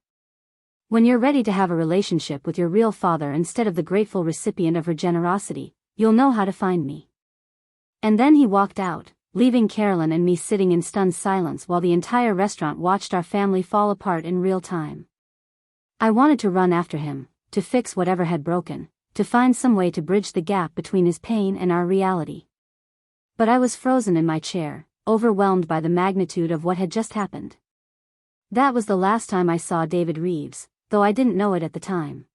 When you're ready to have a relationship with your real father instead of the grateful recipient of her generosity, you'll know how to find me. And then he walked out, leaving Carolyn and me sitting in stunned silence while the entire restaurant watched our family fall apart in real time. I wanted to run after him, to fix whatever had broken, to find some way to bridge the gap between his pain and our reality. But I was frozen in my chair, overwhelmed by the magnitude of what had just happened. That was the last time I saw David Reeves, though I didn't know it at the time.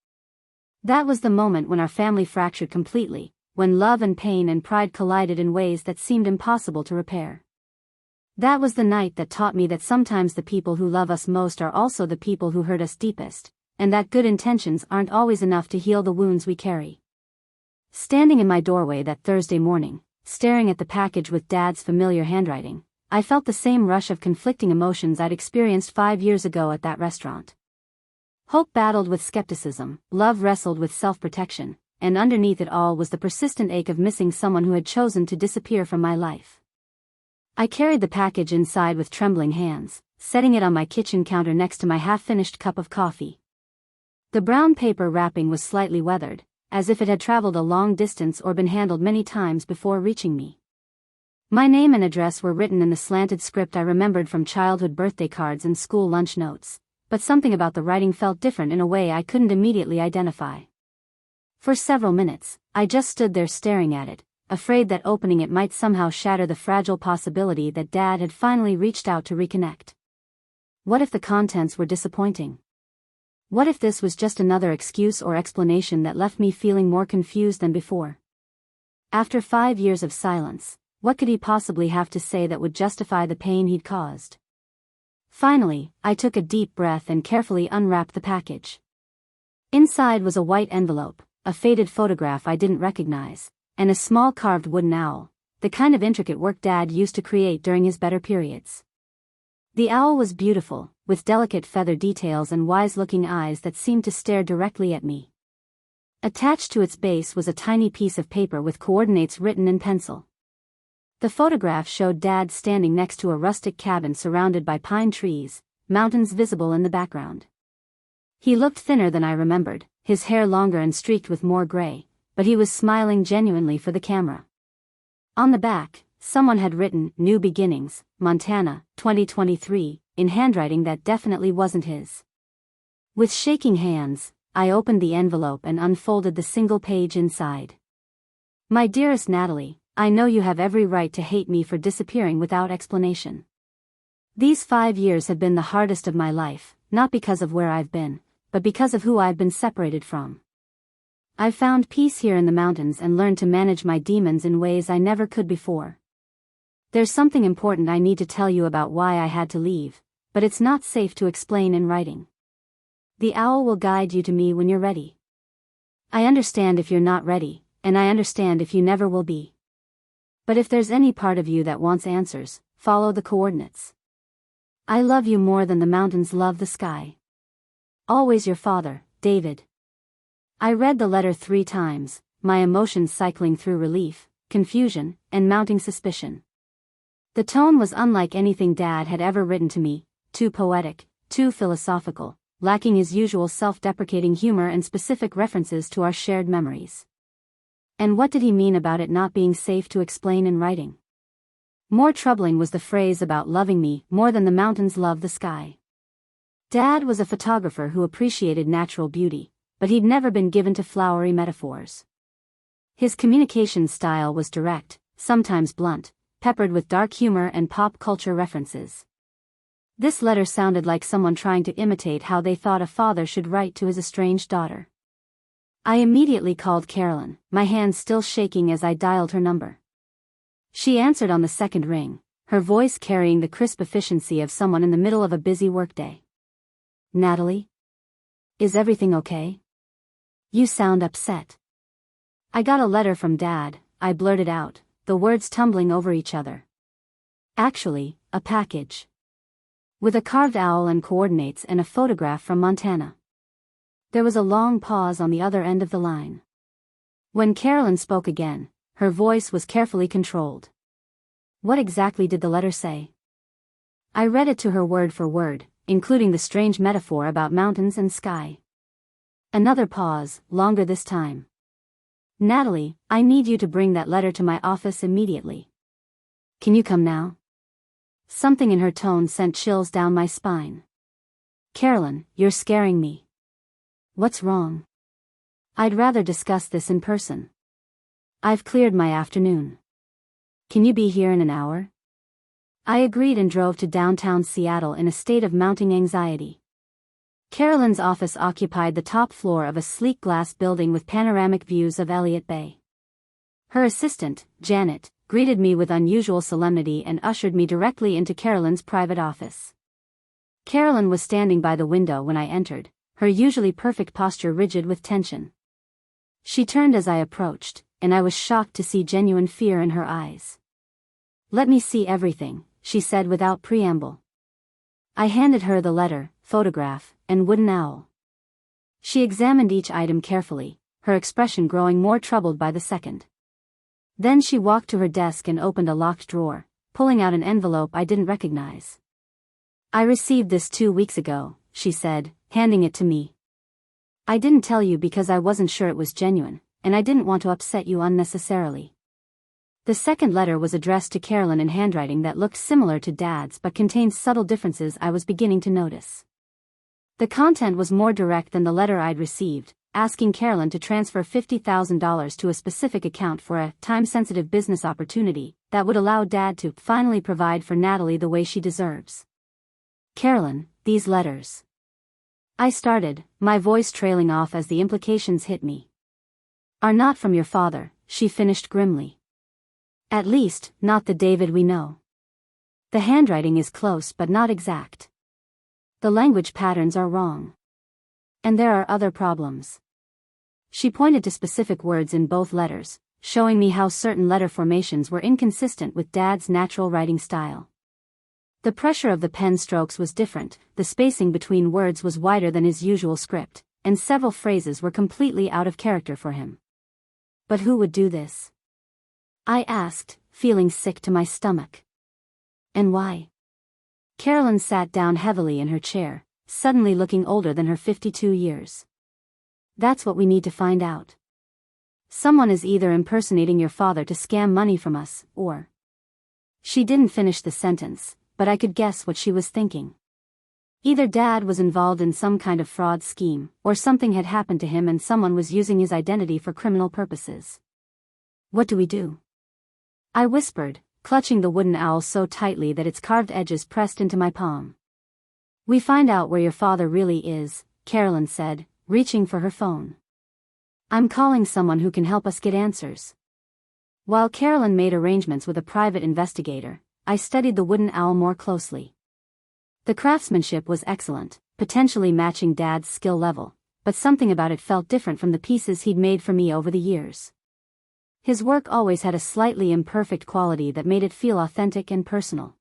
That was the moment when our family fractured completely, when love and pain and pride collided in ways that seemed impossible to repair. That was the night that taught me that sometimes the people who love us most are also the people who hurt us deepest, and that good intentions aren't always enough to heal the wounds we carry. Standing in my doorway that Thursday morning, staring at the package with Dad's familiar handwriting, I felt the same rush of conflicting emotions I'd experienced 5 years ago at that restaurant. Hope battled with skepticism, love wrestled with self-protection, and underneath it all was the persistent ache of missing someone who had chosen to disappear from my life. I carried the package inside with trembling hands, setting it on my kitchen counter next to my half-finished cup of coffee. The brown paper wrapping was slightly weathered, as if it had traveled a long distance or been handled many times before reaching me. My name and address were written in the slanted script I remembered from childhood birthday cards and school lunch notes, but something about the writing felt different in a way I couldn't immediately identify. For several minutes, I just stood there staring at it, afraid that opening it might somehow shatter the fragile possibility that Dad had finally reached out to reconnect. What if the contents were disappointing? What if this was just another excuse or explanation that left me feeling more confused than before? After 5 years of silence, what could he possibly have to say that would justify the pain he'd caused? Finally, I took a deep breath and carefully unwrapped the package. Inside was a white envelope, a faded photograph I didn't recognize, and a small carved wooden owl, the kind of intricate work Dad used to create during his better periods. The owl was beautiful, with delicate feather details and wise-looking eyes that seemed to stare directly at me. Attached to its base was a tiny piece of paper with coordinates written in pencil. The photograph showed Dad standing next to a rustic cabin surrounded by pine trees, mountains visible in the background. He looked thinner than I remembered, his hair longer and streaked with more gray, but he was smiling genuinely for the camera. On the back, someone had written, "New Beginnings, Montana, 2023, in handwriting that definitely wasn't his. With shaking hands, I opened the envelope and unfolded the single page inside. My dearest Natalie, I know you have every right to hate me for disappearing without explanation. These 5 years have been the hardest of my life, not because of where I've been, but because of who I've been separated from. I've found peace here in the mountains and learned to manage my demons in ways I never could before. There's something important I need to tell you about why I had to leave, but it's not safe to explain in writing. The owl will guide you to me when you're ready. I understand if you're not ready, and I understand if you never will be. But if there's any part of you that wants answers, follow the coordinates. I love you more than the mountains love the sky. Always your father, David." I read the letter 3 times, my emotions cycling through relief, confusion, and mounting suspicion. The tone was unlike anything Dad had ever written to me, too poetic, too philosophical, lacking his usual self-deprecating humor and specific references to our shared memories. And what did he mean about it not being safe to explain in writing? More troubling was the phrase about loving me more than the mountains love the sky. Dad was a photographer who appreciated natural beauty, but he'd never been given to flowery metaphors. His communication style was direct, sometimes blunt, peppered with dark humor and pop culture references. This letter sounded like someone trying to imitate how they thought a father should write to his estranged daughter. I immediately called Carolyn, my hands still shaking as I dialed her number. She answered on the second ring, her voice carrying the crisp efficiency of someone in the middle of a busy workday. "Natalie? Is everything okay? You sound upset." "I got a letter from Dad," I blurted out, the words tumbling over each other. "Actually, a package." with a carved owl and coordinates and a photograph from Montana. There was a long pause on the other end of the line. When Carolyn spoke again, her voice was carefully controlled. What exactly did the letter say? I read it to her word for word, including the strange metaphor about mountains and sky. Another pause, longer this time. Natalie, I need you to bring that letter to my office immediately. Can you come now? Something in her tone sent chills down my spine. Carolyn, you're scaring me. What's wrong? I'd rather discuss this in person. I've cleared my afternoon. Can you be here in an hour? I agreed and drove to downtown Seattle in a state of mounting anxiety. Carolyn's office occupied the top floor of a sleek glass building with panoramic views of Elliott Bay. Her assistant, Janet, greeted me with unusual solemnity and ushered me directly into Carolyn's private office. Carolyn was standing by the window when I entered, her usually perfect posture rigid with tension. She turned as I approached, and I was shocked to see genuine fear in her eyes. Let me see everything, she said without preamble. I handed her the letter, photograph, and wooden owl. She examined each item carefully, her expression growing more troubled by the second. Then she walked to her desk and opened a locked drawer, pulling out an envelope I didn't recognize. I received this 2 weeks ago, she said, handing it to me. I didn't tell you because I wasn't sure it was genuine, and I didn't want to upset you unnecessarily. The second letter was addressed to Carolyn in handwriting that looked similar to Dad's but contained subtle differences I was beginning to notice. The content was more direct than the letter I'd received, asking Carolyn to transfer $50,000 to a specific account for a time-sensitive business opportunity that would allow Dad to finally provide for Natalie the way she deserves. Carolyn, these letters. I started, my voice trailing off as the implications hit me. Are not from your father, she finished grimly. At least, not the David we know. The handwriting is close but not exact. The language patterns are wrong. And there are other problems. She pointed to specific words in both letters, showing me how certain letter formations were inconsistent with Dad's natural writing style. The pressure of the pen strokes was different, the spacing between words was wider than his usual script, and several phrases were completely out of character for him. But who would do this? I asked, feeling sick to my stomach. And why? Carolyn sat down heavily in her chair, suddenly looking older than her 52 years. That's what we need to find out. Someone is either impersonating your father to scam money from us, or... She didn't finish the sentence, but I could guess what she was thinking. Either Dad was involved in some kind of fraud scheme, or something had happened to him and someone was using his identity for criminal purposes. What do we do? I whispered, clutching the wooden owl so tightly that its carved edges pressed into my palm. We find out where your father really is, Carolyn said, reaching for her phone. I'm calling someone who can help us get answers. While Carolyn made arrangements with a private investigator, I studied the wooden owl more closely. The craftsmanship was excellent, potentially matching Dad's skill level, but something about it felt different from the pieces he'd made for me over the years. His work always had a slightly imperfect quality that made it feel authentic and personal.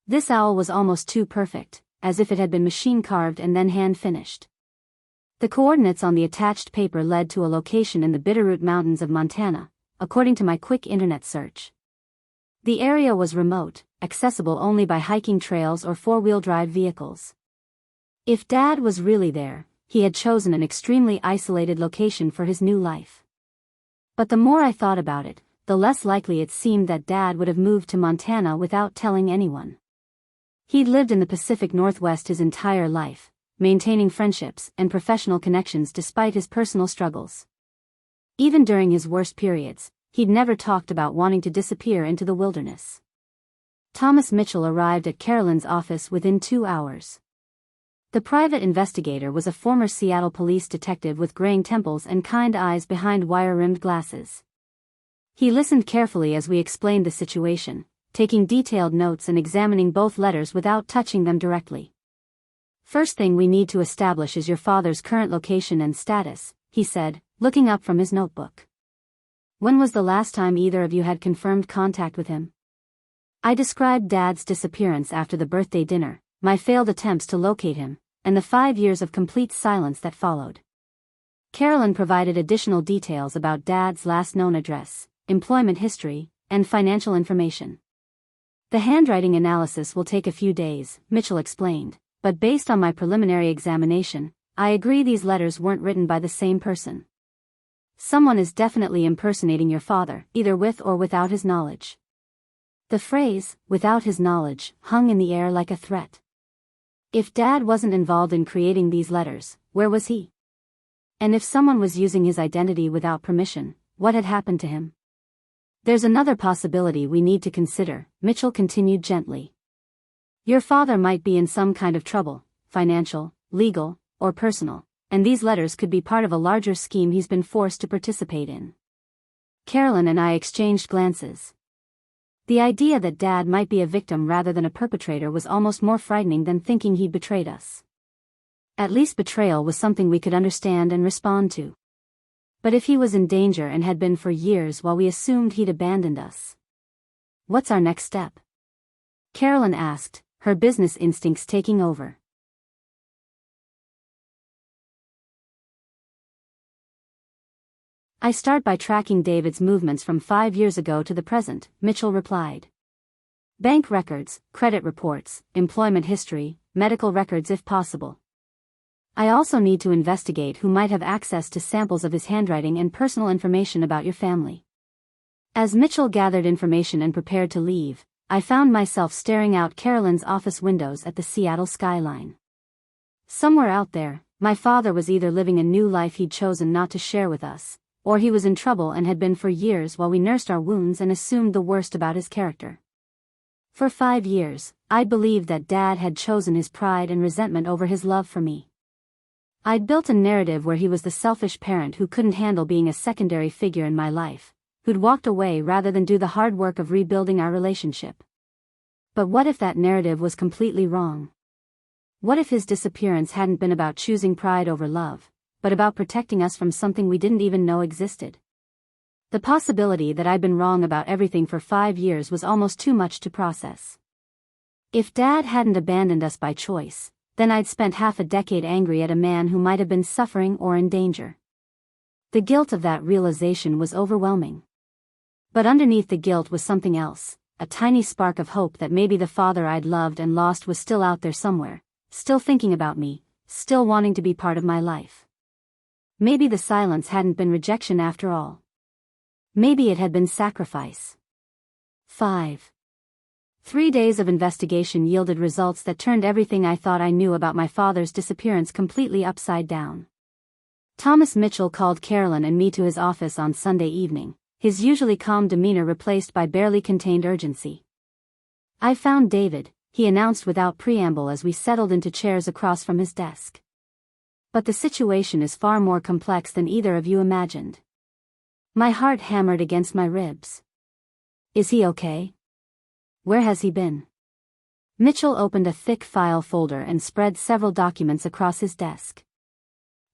This owl was almost too perfect, as if it had been machine-carved and then hand-finished. The coordinates on the attached paper led to a location in the Bitterroot Mountains of Montana, according to my quick internet search. The area was remote, accessible only by hiking trails or four-wheel-drive vehicles. If Dad was really there, he had chosen an extremely isolated location for his new life. But the more I thought about it, the less likely it seemed that Dad would have moved to Montana without telling anyone. He'd lived in the Pacific Northwest his entire life, maintaining friendships and professional connections despite his personal struggles. Even during his worst periods, he'd never talked about wanting to disappear into the wilderness. Thomas Mitchell arrived at Carolyn's office within 2 hours. The private investigator was a former Seattle police detective with graying temples and kind eyes behind wire-rimmed glasses. He listened carefully as we explained the situation, taking detailed notes and examining both letters without touching them directly. First thing we need to establish is your father's current location and status, he said, looking up from his notebook. When was the last time either of you had confirmed contact with him? I described Dad's disappearance after the birthday dinner, my failed attempts to locate him, and the 5 years of complete silence that followed. Carolyn provided additional details about Dad's last known address, employment history, and financial information. The handwriting analysis will take a few days, Mitchell explained, but based on my preliminary examination, I agree these letters weren't written by the same person. Someone is definitely impersonating your father, either with or without his knowledge. The phrase, without his knowledge, hung in the air like a threat. If Dad wasn't involved in creating these letters, where was he? And if someone was using his identity without permission, what had happened to him? There's another possibility we need to consider, Mitchell continued gently. Your father might be in some kind of trouble, financial, legal, or personal, and these letters could be part of a larger scheme he's been forced to participate in. Carolyn and I exchanged glances. The idea that Dad might be a victim rather than a perpetrator was almost more frightening than thinking he'd betrayed us. At least betrayal was something we could understand and respond to. But if he was in danger and had been for years while we assumed he'd abandoned us. What's our next step? Carolyn asked, her business instincts taking over. I start by tracking David's movements from 5 years ago to the present, Mitchell replied. Bank records, credit reports, employment history, medical records if possible. I also need to investigate who might have access to samples of his handwriting and personal information about your family. As Mitchell gathered information and prepared to leave, I found myself staring out Carolyn's office windows at the Seattle skyline. Somewhere out there, my father was either living a new life he'd chosen not to share with us, or he was in trouble and had been for years while we nursed our wounds and assumed the worst about his character. For 5 years, I believed that Dad had chosen his pride and resentment over his love for me. I'd built a narrative where he was the selfish parent who couldn't handle being a secondary figure in my life, who'd walked away rather than do the hard work of rebuilding our relationship. But what if that narrative was completely wrong? What if his disappearance hadn't been about choosing pride over love, but about protecting us from something we didn't even know existed? The possibility that I'd been wrong about everything for 5 years was almost too much to process. If Dad hadn't abandoned us by choice, then I'd spent half a decade angry at a man who might have been suffering or in danger. The guilt of that realization was overwhelming. But underneath the guilt was something else, a tiny spark of hope that maybe the father I'd loved and lost was still out there somewhere, still thinking about me, still wanting to be part of my life. Maybe the silence hadn't been rejection after all. Maybe it had been sacrifice. 5. 3 days of investigation yielded results that turned everything I thought I knew about my father's disappearance completely upside down. Thomas Mitchell called Carolyn and me to his office on Sunday evening, his usually calm demeanor replaced by barely contained urgency. I found David, he announced without preamble as we settled into chairs across from his desk. But the situation is far more complex than either of you imagined. My heart hammered against my ribs. Is he okay? Where has he been? Mitchell opened a thick file folder and spread several documents across his desk.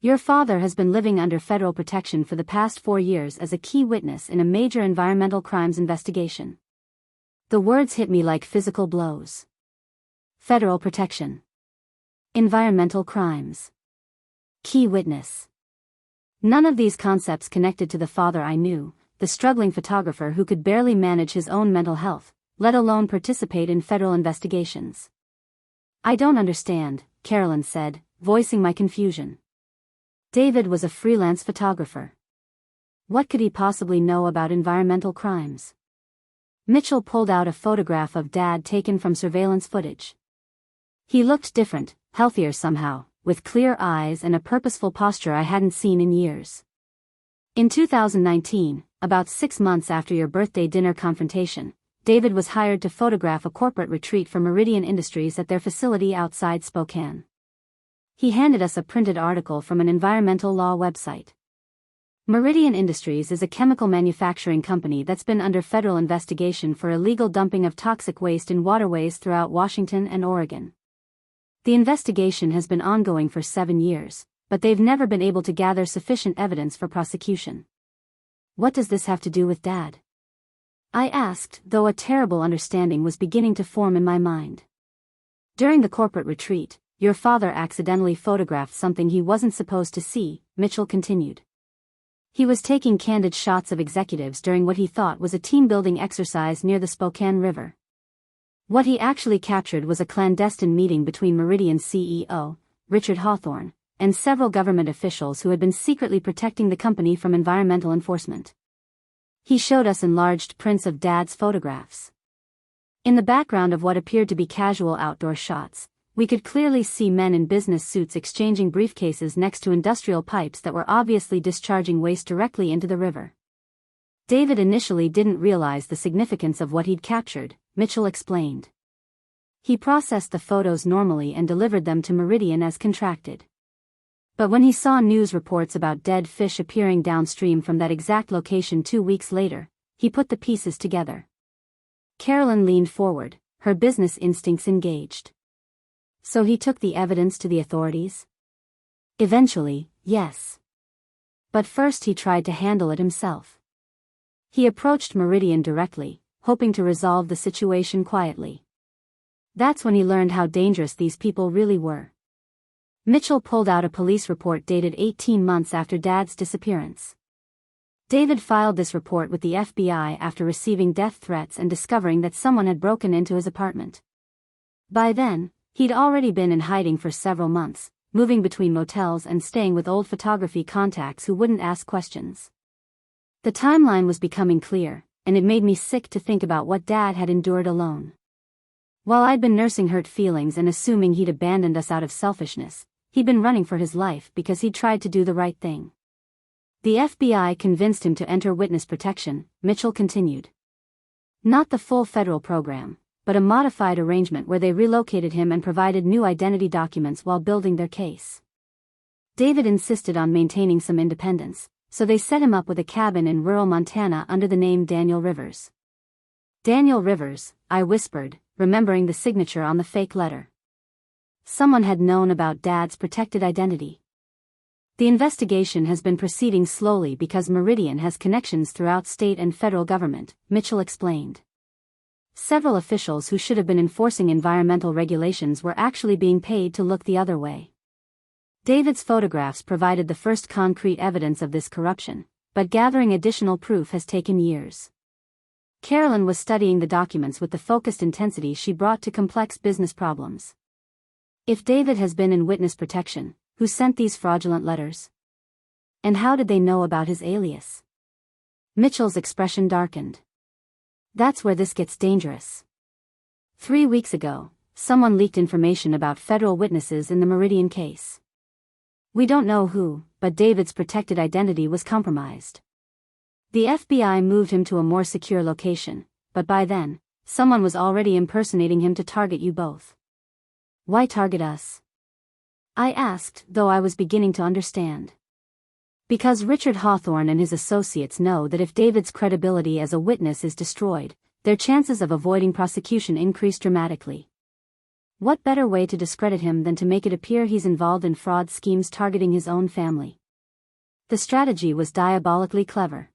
Your father has been living under federal protection for the past 4 years as a key witness in a major environmental crimes investigation. The words hit me like physical blows. Federal protection. Environmental crimes. Key witness. None of these concepts connected to the father I knew, the struggling photographer who could barely manage his own mental health, let alone participate in federal investigations. I don't understand, Carolyn said, voicing my confusion. David was a freelance photographer. What could he possibly know about environmental crimes? Mitchell pulled out a photograph of Dad taken from surveillance footage. He looked different, healthier somehow, with clear eyes and a purposeful posture I hadn't seen in years. In 2019, about 6 months after your birthday dinner confrontation, David was hired to photograph a corporate retreat for Meridian Industries at their facility outside Spokane. He handed us a printed article from an environmental law website. Meridian Industries is a chemical manufacturing company that's been under federal investigation for illegal dumping of toxic waste in waterways throughout Washington and Oregon. The investigation has been ongoing for 7 years, but they've never been able to gather sufficient evidence for prosecution. What does this have to do with Dad? I asked, though a terrible understanding was beginning to form in my mind. During the corporate retreat, your father accidentally photographed something he wasn't supposed to see, Mitchell continued. He was taking candid shots of executives during what he thought was a team-building exercise near the Spokane River. What he actually captured was a clandestine meeting between Meridian's CEO, Richard Hawthorne, and several government officials who had been secretly protecting the company from environmental enforcement. He showed us enlarged prints of Dad's photographs. In the background of what appeared to be casual outdoor shots, we could clearly see men in business suits exchanging briefcases next to industrial pipes that were obviously discharging waste directly into the river. David initially didn't realize the significance of what he'd captured, Mitchell explained. He processed the photos normally and delivered them to Meridian as contracted. But when he saw news reports about dead fish appearing downstream from that exact location 2 weeks later, he put the pieces together. Carolyn leaned forward, her business instincts engaged. So he took the evidence to the authorities? Eventually, yes. But first he tried to handle it himself. He approached Meridian directly, hoping to resolve the situation quietly. That's when he learned how dangerous these people really were. Mitchell pulled out a police report dated 18 months after Dad's disappearance. David filed this report with the FBI after receiving death threats and discovering that someone had broken into his apartment. By then, he'd already been in hiding for several months, moving between motels and staying with old photography contacts who wouldn't ask questions. The timeline was becoming clear, and it made me sick to think about what Dad had endured alone. While I'd been nursing hurt feelings and assuming he'd abandoned us out of selfishness, he'd been running for his life because he'd tried to do the right thing. The FBI convinced him to enter witness protection, Mitchell continued. Not the full federal program, but a modified arrangement where they relocated him and provided new identity documents while building their case. David insisted on maintaining some independence, so they set him up with a cabin in rural Montana under the name Daniel Rivers. Daniel Rivers, I whispered, remembering the signature on the fake letter. Someone had known about Dad's protected identity. The investigation has been proceeding slowly because Meridian has connections throughout state and federal government, Mitchell explained. Several officials who should have been enforcing environmental regulations were actually being paid to look the other way. David's photographs provided the first concrete evidence of this corruption, but gathering additional proof has taken years. Carolyn was studying the documents with the focused intensity she brought to complex business problems. If David has been in witness protection, who sent these fraudulent letters? And how did they know about his alias? Mitchell's expression darkened. That's where this gets dangerous. 3 weeks ago, someone leaked information about federal witnesses in the Meridian case. We don't know who, but David's protected identity was compromised. The FBI moved him to a more secure location, but by then, someone was already impersonating him to target you both. Why target us? I asked, though I was beginning to understand. Because Richard Hawthorne and his associates know that if David's credibility as a witness is destroyed, their chances of avoiding prosecution increase dramatically. What better way to discredit him than to make it appear he's involved in fraud schemes targeting his own family? The strategy was diabolically clever.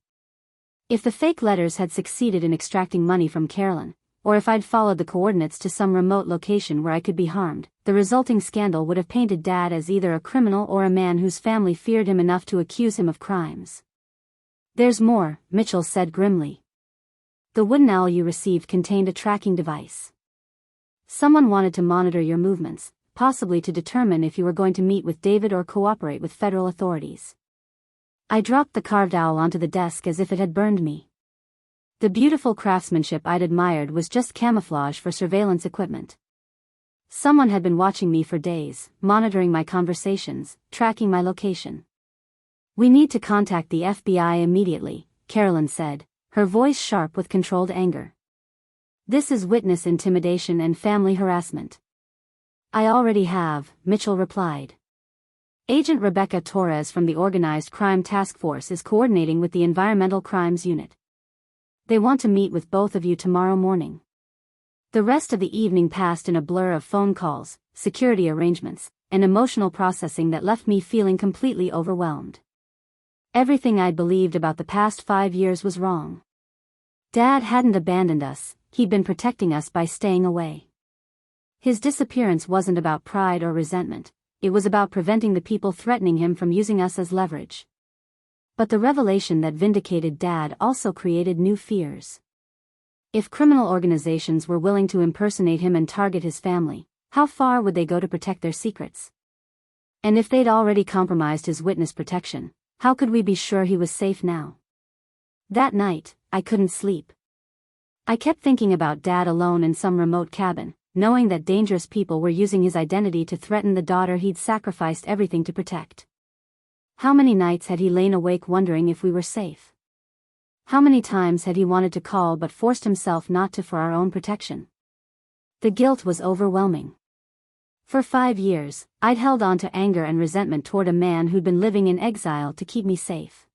If the fake letters had succeeded in extracting money from Carolyn, or if I'd followed the coordinates to some remote location where I could be harmed, the resulting scandal would have painted Dad as either a criminal or a man whose family feared him enough to accuse him of crimes. There's more, Mitchell said grimly. The wooden owl you received contained a tracking device. Someone wanted to monitor your movements, possibly to determine if you were going to meet with David or cooperate with federal authorities. I dropped the carved owl onto the desk as if it had burned me. The beautiful craftsmanship I'd admired was just camouflage for surveillance equipment. Someone had been watching me for days, monitoring my conversations, tracking my location. We need to contact the FBI immediately, Carolyn said, her voice sharp with controlled anger. This is witness intimidation and family harassment. I already have, Mitchell replied. Agent Rebecca Torres from the Organized Crime Task Force is coordinating with the Environmental Crimes Unit. They want to meet with both of you tomorrow morning. The rest of the evening passed in a blur of phone calls, security arrangements, and emotional processing that left me feeling completely overwhelmed. Everything I'd believed about the past 5 years was wrong. Dad hadn't abandoned us, he'd been protecting us by staying away. His disappearance wasn't about pride or resentment, it was about preventing the people threatening him from using us as leverage. But the revelation that vindicated Dad also created new fears. If criminal organizations were willing to impersonate him and target his family, how far would they go to protect their secrets? And if they'd already compromised his witness protection, how could we be sure he was safe now? That night, I couldn't sleep. I kept thinking about Dad alone in some remote cabin, knowing that dangerous people were using his identity to threaten the daughter he'd sacrificed everything to protect. How many nights had he lain awake wondering if we were safe? How many times had he wanted to call but forced himself not to for our own protection? The guilt was overwhelming. For 5 years, I'd held on to anger and resentment toward a man who'd been living in exile to keep me safe.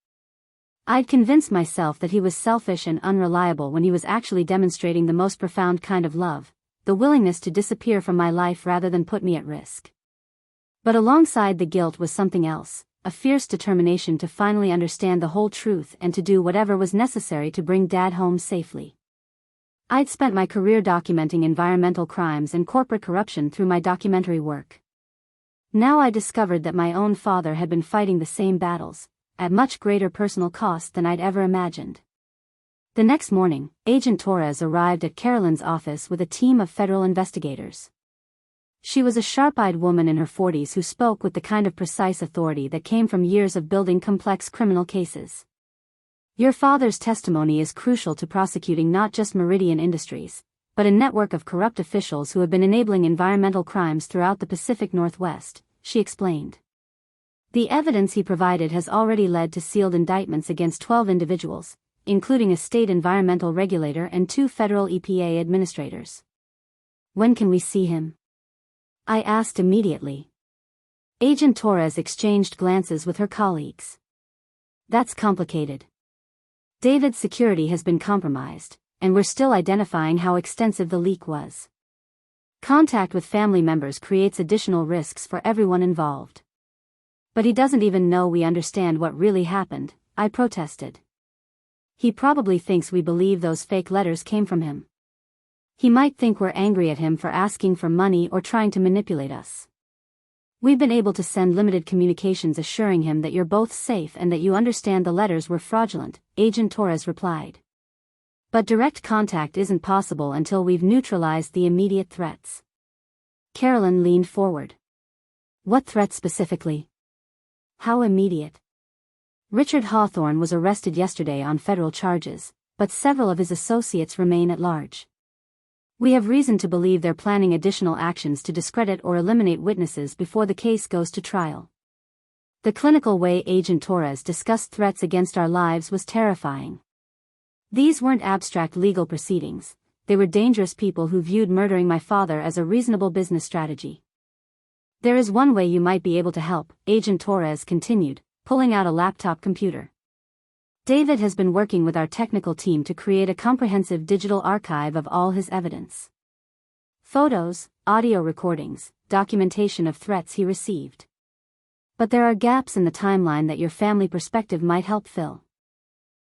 I'd convinced myself that he was selfish and unreliable when he was actually demonstrating the most profound kind of love, the willingness to disappear from my life rather than put me at risk. But alongside the guilt was something else, a fierce determination to finally understand the whole truth and to do whatever was necessary to bring Dad home safely. I'd spent my career documenting environmental crimes and corporate corruption through my documentary work. Now I discovered that my own father had been fighting the same battles, at much greater personal cost than I'd ever imagined. The next morning, Agent Torres arrived at Carolyn's office with a team of federal investigators. She was a sharp-eyed woman in her 40s who spoke with the kind of precise authority that came from years of building complex criminal cases. Your father's testimony is crucial to prosecuting not just Meridian Industries, but a network of corrupt officials who have been enabling environmental crimes throughout the Pacific Northwest, she explained. The evidence he provided has already led to sealed indictments against 12 individuals, including a state environmental regulator and 2 federal EPA administrators. When can we see him? I asked immediately. Agent Torres exchanged glances with her colleagues. That's complicated. David's security has been compromised, and we're still identifying how extensive the leak was. Contact with family members creates additional risks for everyone involved. But he doesn't even know we understand what really happened, I protested. He probably thinks we believe those fake letters came from him. He might think we're angry at him for asking for money or trying to manipulate us. We've been able to send limited communications assuring him that you're both safe and that you understand the letters were fraudulent, Agent Torres replied. But direct contact isn't possible until we've neutralized the immediate threats. Carolyn leaned forward. What threats specifically? How immediate? Richard Hawthorne was arrested yesterday on federal charges, but several of his associates remain at large. We have reason to believe they're planning additional actions to discredit or eliminate witnesses before the case goes to trial. The clinical way Agent Torres discussed threats against our lives was terrifying. These weren't abstract legal proceedings, they were dangerous people who viewed murdering my father as a reasonable business strategy. There is one way you might be able to help, Agent Torres continued, pulling out a laptop computer. David has been working with our technical team to create a comprehensive digital archive of all his evidence. Photos, audio recordings, documentation of threats he received. But there are gaps in the timeline that your family perspective might help fill.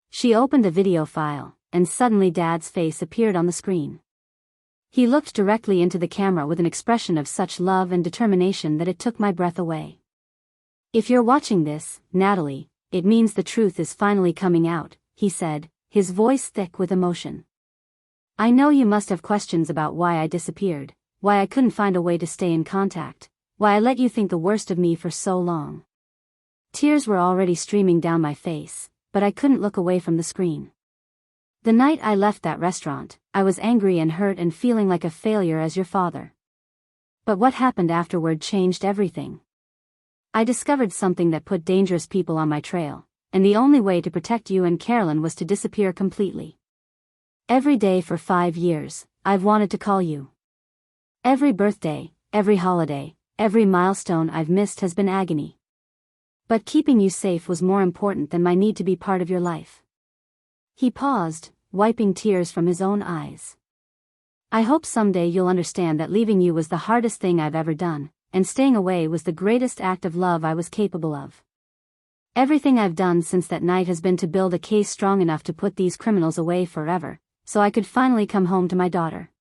She opened the video file, and suddenly Dad's face appeared on the screen. He looked directly into the camera with an expression of such love and determination that it took my breath away. If you're watching this, Natalie, it means the truth is finally coming out, he said, his voice thick with emotion. I know you must have questions about why I disappeared, why I couldn't find a way to stay in contact, why I let you think the worst of me for so long. Tears were already streaming down my face, but I couldn't look away from the screen. The night I left that restaurant, I was angry and hurt and feeling like a failure as your father. But what happened afterward changed everything. I discovered something that put dangerous people on my trail, and the only way to protect you and Carolyn was to disappear completely. Every day for 5 years, I've wanted to call you. Every birthday, every holiday, every milestone I've missed has been agony. But keeping you safe was more important than my need to be part of your life. He paused, wiping tears from his own eyes. I hope someday you'll understand that leaving you was the hardest thing I've ever done, and staying away was the greatest act of love I was capable of. Everything I've done since that night has been to build a case strong enough to put these criminals away forever, so I could finally come home to my daughter.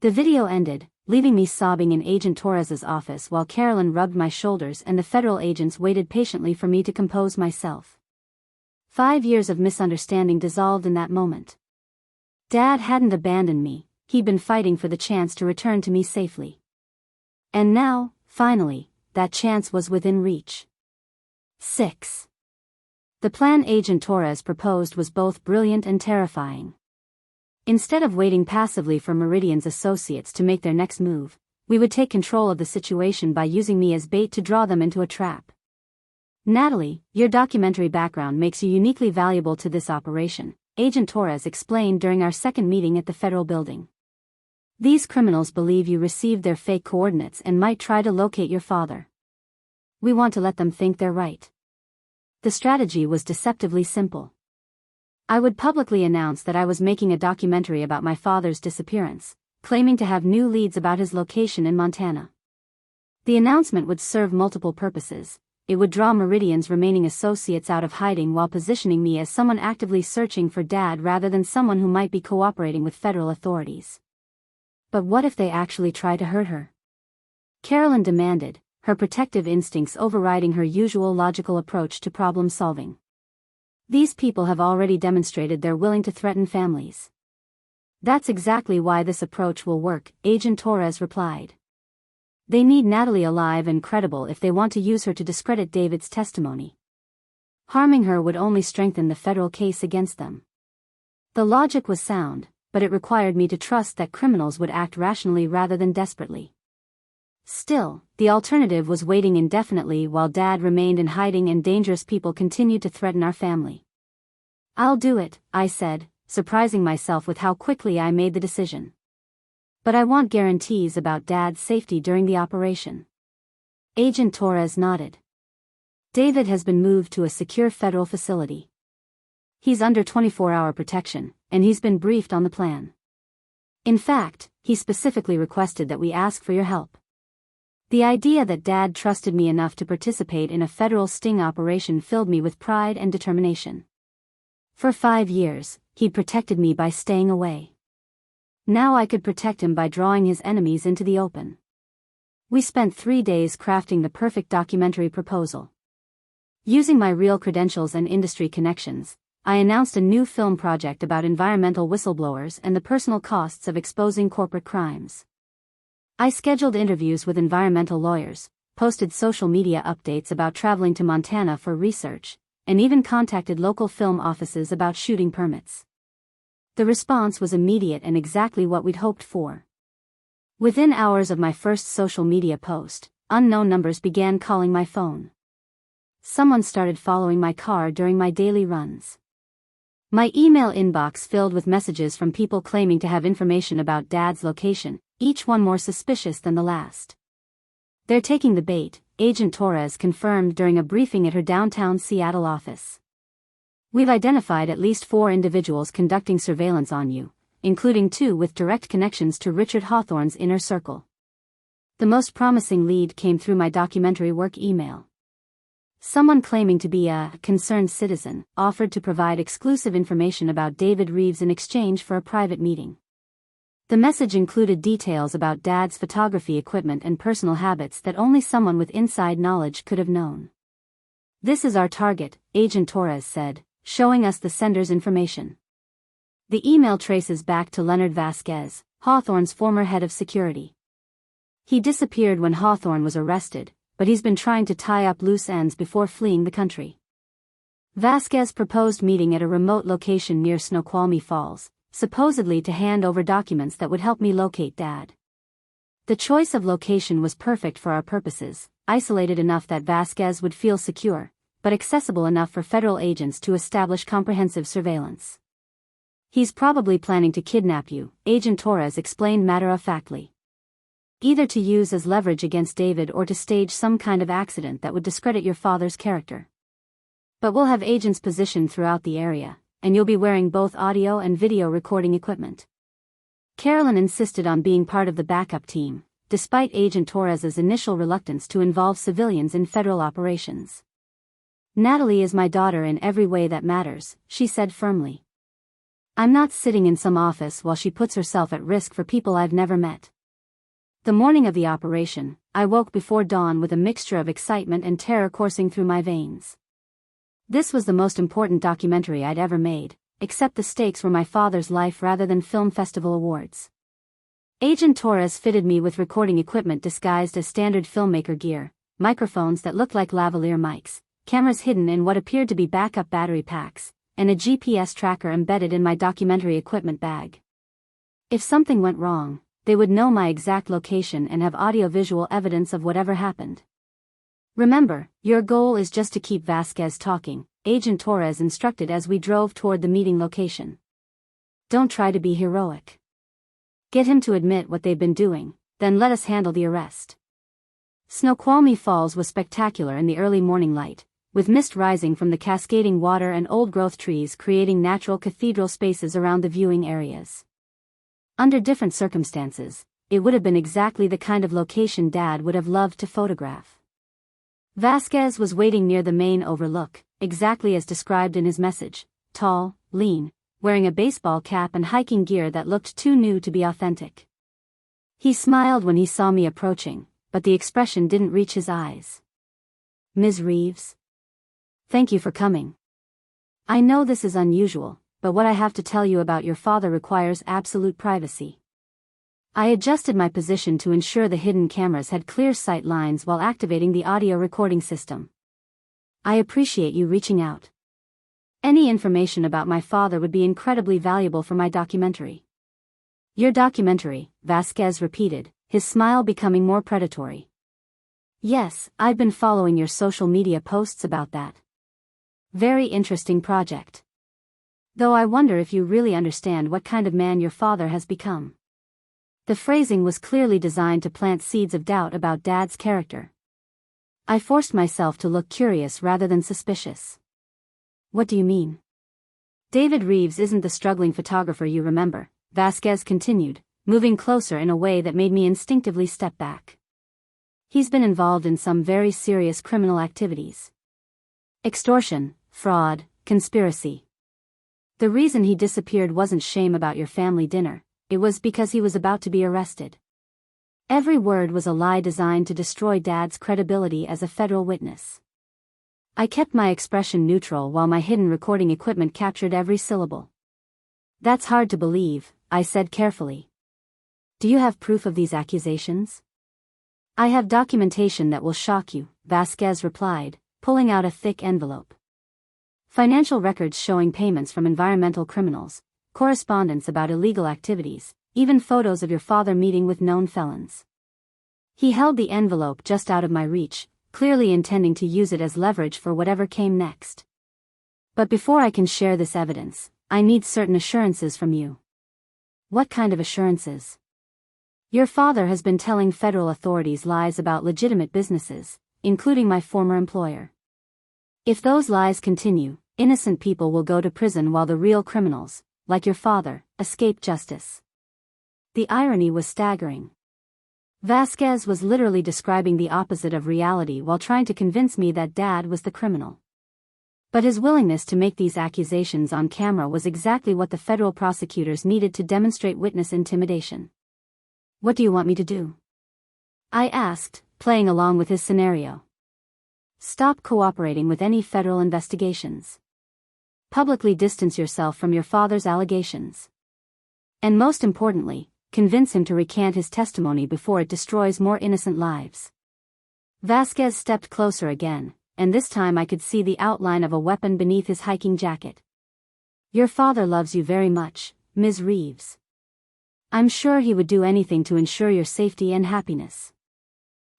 The video ended, leaving me sobbing in Agent Torres's office while Carolyn rubbed my shoulders and the federal agents waited patiently for me to compose myself. 5 years of misunderstanding dissolved in that moment. Dad hadn't abandoned me, he'd been fighting for the chance to return to me safely. And now, finally, that chance was within reach. 6. The plan Agent Torres proposed was both brilliant and terrifying. Instead of waiting passively for Meridian's associates to make their next move, we would take control of the situation by using me as bait to draw them into a trap. Natalie, your documentary background makes you uniquely valuable to this operation, Agent Torres explained during our second meeting at the federal building. These criminals believe you received their fake coordinates and might try to locate your father. We want to let them think they're right. The strategy was deceptively simple. I would publicly announce that I was making a documentary about my father's disappearance, claiming to have new leads about his location in Montana. The announcement would serve multiple purposes. It would draw Meridian's remaining associates out of hiding while positioning me as someone actively searching for Dad rather than someone who might be cooperating with federal authorities. But what if they actually try to hurt her? Carolyn demanded, her protective instincts overriding her usual logical approach to problem solving. These people have already demonstrated they're willing to threaten families. That's exactly why this approach will work, Agent Torres replied. They need Natalie alive and credible if they want to use her to discredit David's testimony. Harming her would only strengthen the federal case against them. The logic was sound, but it required me to trust that criminals would act rationally rather than desperately. Still, the alternative was waiting indefinitely while Dad remained in hiding and dangerous people continued to threaten our family. I'll do it, I said, surprising myself with how quickly I made the decision. But I want guarantees about Dad's safety during the operation. Agent Torres nodded. David has been moved to a secure federal facility. He's under 24-hour protection, and he's been briefed on the plan. In fact, he specifically requested that we ask for your help. The idea that Dad trusted me enough to participate in a federal sting operation filled me with pride and determination. For 5 years, he'd protected me by staying away. Now I could protect him by drawing his enemies into the open. We spent 3 days crafting the perfect documentary proposal. Using my real credentials and industry connections, I announced a new film project about environmental whistleblowers and the personal costs of exposing corporate crimes. I scheduled interviews with environmental lawyers, posted social media updates about traveling to Montana for research, and even contacted local film offices about shooting permits. The response was immediate and exactly what we'd hoped for. Within hours of my first social media post, unknown numbers began calling my phone. Someone started following my car during my daily runs. My email inbox filled with messages from people claiming to have information about Dad's location, each one more suspicious than the last. They're taking the bait, Agent Torres confirmed during a briefing at her downtown Seattle office. We've identified at least 4 individuals conducting surveillance on you, including 2 with direct connections to Richard Hawthorne's inner circle. The most promising lead came through my documentary work email. Someone claiming to be a concerned citizen offered to provide exclusive information about David Reeves in exchange for a private meeting. The message included details about Dad's photography equipment and personal habits that only someone with inside knowledge could have known. This is our target, Agent Torres said, showing us the sender's information. The email traces back to Leonard Vasquez, Hawthorne's former head of security. He disappeared when Hawthorne was arrested, but he's been trying to tie up loose ends before fleeing the country. Vasquez proposed meeting at a remote location near Snoqualmie Falls, supposedly to hand over documents that would help me locate Dad. The choice of location was perfect for our purposes, isolated enough that Vasquez would feel secure, but accessible enough for federal agents to establish comprehensive surveillance. He's probably planning to kidnap you, Agent Torres explained matter-of-factly. Either to use as leverage against David or to stage some kind of accident that would discredit your father's character. But we'll have agents positioned throughout the area, and you'll be wearing both audio and video recording equipment. Carolyn insisted on being part of the backup team, despite Agent Torres's initial reluctance to involve civilians in federal operations. Natalie is my daughter in every way that matters, she said firmly. I'm not sitting in some office while she puts herself at risk for people I've never met. The morning of the operation, I woke before dawn with a mixture of excitement and terror coursing through my veins. This was the most important documentary I'd ever made, except the stakes were my father's life rather than film festival awards. Agent Torres fitted me with recording equipment disguised as standard filmmaker gear, microphones that looked like lavalier mics, cameras hidden in what appeared to be backup battery packs, and a GPS tracker embedded in my documentary equipment bag. If something went wrong, they would know my exact location and have audio-visual evidence of whatever happened. Remember, your goal is just to keep Vasquez talking, Agent Torres instructed as we drove toward the meeting location. Don't try to be heroic. Get him to admit what they've been doing, then let us handle the arrest. Snoqualmie Falls was spectacular in the early morning light, with mist rising from the cascading water and old-growth trees creating natural cathedral spaces around the viewing areas. Under different circumstances, it would have been exactly the kind of location Dad would have loved to photograph. Vasquez was waiting near the main overlook, exactly as described in his message, tall, lean, wearing a baseball cap and hiking gear that looked too new to be authentic. He smiled when he saw me approaching, but the expression didn't reach his eyes. Ms. Reeves? Thank you for coming. I know this is unusual, but what I have to tell you about your father requires absolute privacy. I adjusted my position to ensure the hidden cameras had clear sight lines while activating the audio recording system. I appreciate you reaching out. Any information about my father would be incredibly valuable for my documentary. Your documentary, Vasquez repeated, his smile becoming more predatory. Yes, I've been following your social media posts about that. Very interesting project. Though I wonder if you really understand what kind of man your father has become. The phrasing was clearly designed to plant seeds of doubt about Dad's character. I forced myself to look curious rather than suspicious. What do you mean? David Reeves isn't the struggling photographer you remember, Vasquez continued, moving closer in a way that made me instinctively step back. He's been involved in some very serious criminal activities. Extortion, fraud, conspiracy. The reason he disappeared wasn't shame about your family dinner, it was because he was about to be arrested. Every word was a lie designed to destroy Dad's credibility as a federal witness. I kept my expression neutral while my hidden recording equipment captured every syllable. That's hard to believe, I said carefully. Do you have proof of these accusations? I have documentation that will shock you, Vasquez replied, pulling out a thick envelope. Financial records showing payments from environmental criminals, correspondence about illegal activities, even photos of your father meeting with known felons. He held the envelope just out of my reach, clearly intending to use it as leverage for whatever came next. But before I can share this evidence, I need certain assurances from you. What kind of assurances? Your father has been telling federal authorities lies about legitimate businesses, including my former employer. If those lies continue, innocent people will go to prison while the real criminals, like your father, escape justice. The irony was staggering. Vasquez was literally describing the opposite of reality while trying to convince me that Dad was the criminal. But his willingness to make these accusations on camera was exactly what the federal prosecutors needed to demonstrate witness intimidation. What do you want me to do? I asked, playing along with his scenario. Stop cooperating with any federal investigations. Publicly distance yourself from your father's allegations. And most importantly, convince him to recant his testimony before it destroys more innocent lives. Vasquez stepped closer again, and this time I could see the outline of a weapon beneath his hiking jacket. Your father loves you very much, Ms. Reeves. I'm sure he would do anything to ensure your safety and happiness.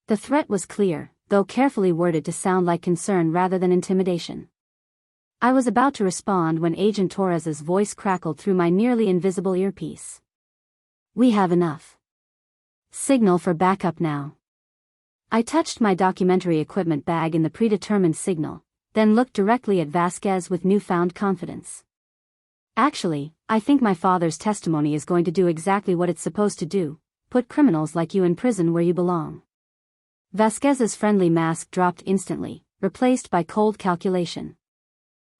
The threat was clear, though carefully worded to sound like concern rather than intimidation. I was about to respond when Agent Torres's voice crackled through my nearly invisible earpiece. We have enough. Signal for backup now. I touched my documentary equipment bag in the predetermined signal, then looked directly at Vasquez with newfound confidence. Actually, I think my father's testimony is going to do exactly what it's supposed to do, put criminals like you in prison where you belong. Vasquez's friendly mask dropped instantly, replaced by cold calculation.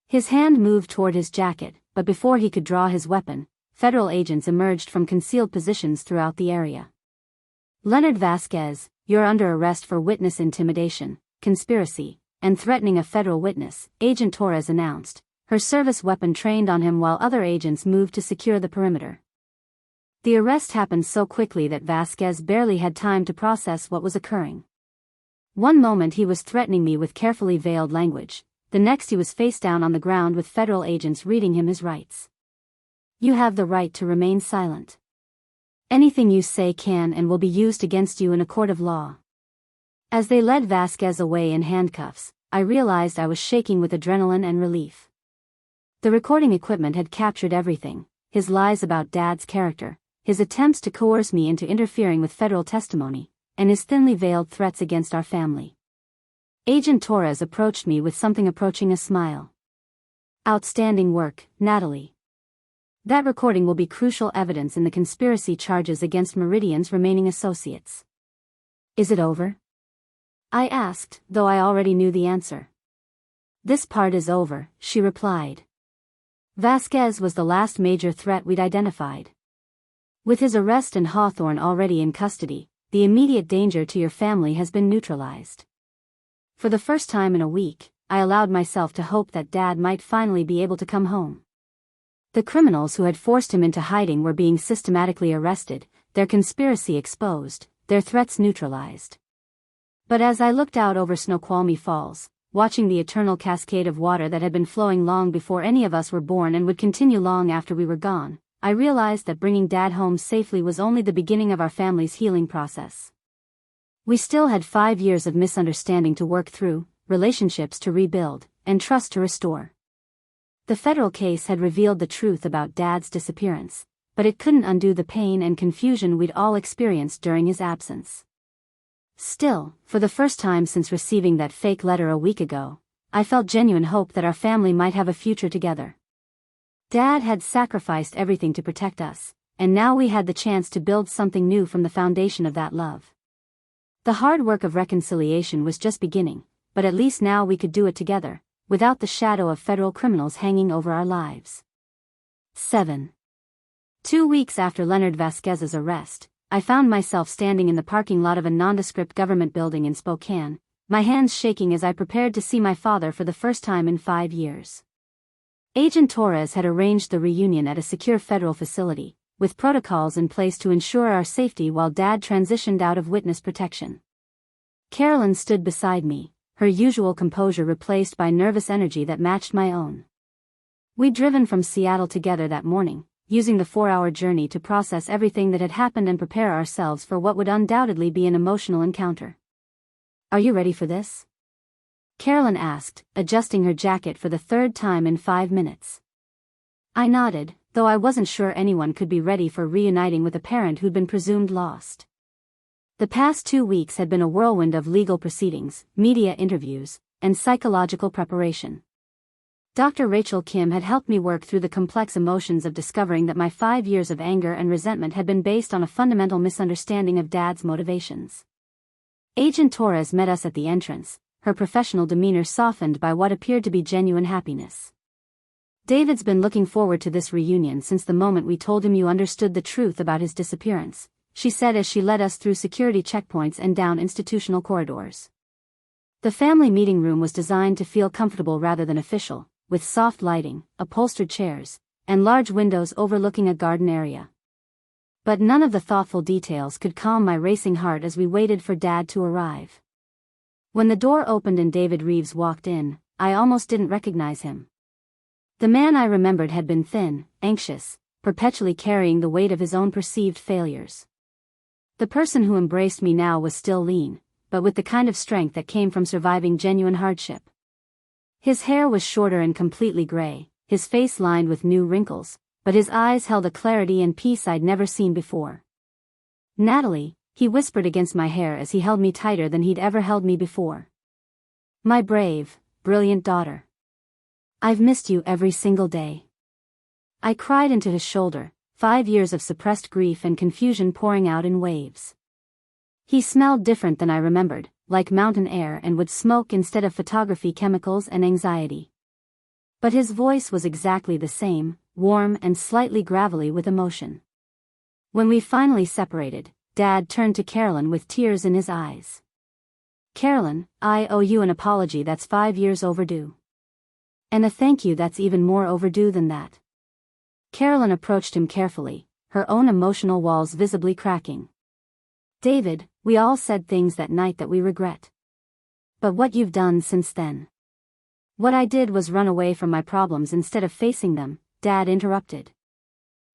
His hand moved toward his jacket, but before he could draw his weapon, federal agents emerged from concealed positions throughout the area. Leonard Vasquez, you're under arrest for witness intimidation, conspiracy, and threatening a federal witness, Agent Torres announced, her service weapon trained on him while other agents moved to secure the perimeter. The arrest happened so quickly that Vasquez barely had time to process what was occurring. One moment he was threatening me with carefully veiled language, the next he was face down on the ground with federal agents reading him his rights. You have the right to remain silent. Anything you say can and will be used against you in a court of law. As they led Vasquez away in handcuffs, I realized I was shaking with adrenaline and relief. The recording equipment had captured everything, his lies about Dad's character, his attempts to coerce me into interfering with federal testimony, and his thinly veiled threats against our family. Agent Torres approached me with something approaching a smile. Outstanding work, Natalie. That recording will be crucial evidence in the conspiracy charges against Meridian's remaining associates. Is it over? I asked, though I already knew the answer. This part is over, she replied. Vasquez was the last major threat we'd identified. With his arrest and Hawthorne already in custody, the immediate danger to your family has been neutralized. For the first time in a week, I allowed myself to hope that Dad might finally be able to come home. The criminals who had forced him into hiding were being systematically arrested, their conspiracy exposed, their threats neutralized. But as I looked out over Snoqualmie Falls, watching the eternal cascade of water that had been flowing long before any of us were born and would continue long after we were gone, I realized that bringing Dad home safely was only the beginning of our family's healing process. We still had 5 years of misunderstanding to work through, relationships to rebuild, and trust to restore. The federal case had revealed the truth about Dad's disappearance, but it couldn't undo the pain and confusion we'd all experienced during his absence. Still, for the first time since receiving that fake letter a week ago, I felt genuine hope that our family might have a future together. Dad had sacrificed everything to protect us, and now we had the chance to build something new from the foundation of that love. The hard work of reconciliation was just beginning, but at least now we could do it together, without the shadow of federal criminals hanging over our lives. 7. 2 weeks after Leonard Vasquez's arrest, I found myself standing in the parking lot of a nondescript government building in Spokane, my hands shaking as I prepared to see my father for the first time in 5 years. Agent Torres had arranged the reunion at a secure federal facility, with protocols in place to ensure our safety while Dad transitioned out of witness protection. Carolyn stood beside me, her usual composure replaced by nervous energy that matched my own. We'd driven from Seattle together that morning, using the 4-hour journey to process everything that had happened and prepare ourselves for what would undoubtedly be an emotional encounter. Are you ready for this? Carolyn asked, adjusting her jacket for the 3rd time in 5 minutes. I nodded, though I wasn't sure anyone could be ready for reuniting with a parent who'd been presumed lost. The past 2 weeks had been a whirlwind of legal proceedings, media interviews, and psychological preparation. Dr. Rachel Kim had helped me work through the complex emotions of discovering that my 5 years of anger and resentment had been based on a fundamental misunderstanding of Dad's motivations. Agent Torres met us at the entrance, her professional demeanor softened by what appeared to be genuine happiness. David's been looking forward to this reunion since the moment we told him you understood the truth about his disappearance, she said as she led us through security checkpoints and down institutional corridors. The family meeting room was designed to feel comfortable rather than official, with soft lighting, upholstered chairs, and large windows overlooking a garden area. But none of the thoughtful details could calm my racing heart as we waited for Dad to arrive. When the door opened and David Reeves walked in, I almost didn't recognize him. The man I remembered had been thin, anxious, perpetually carrying the weight of his own perceived failures. The person who embraced me now was still lean, but with the kind of strength that came from surviving genuine hardship. His hair was shorter and completely gray, his face lined with new wrinkles, but his eyes held a clarity and peace I'd never seen before. Natalie, he whispered against my hair as he held me tighter than he'd ever held me before. My brave, brilliant daughter. I've missed you every single day. I cried into his shoulder, 5 years of suppressed grief and confusion pouring out in waves. He smelled different than I remembered, like mountain air and wood smoke instead of photography chemicals and anxiety. But his voice was exactly the same, warm and slightly gravelly with emotion. When we finally separated, Dad turned to Carolyn with tears in his eyes. "Carolyn, I owe you an apology that's 5 years overdue. And a thank you that's even more overdue than that." Carolyn approached him carefully, her own emotional walls visibly cracking. "David, we all said things that night that we regret. But what you've done since then." "What I did was run away from my problems instead of facing them," Dad interrupted.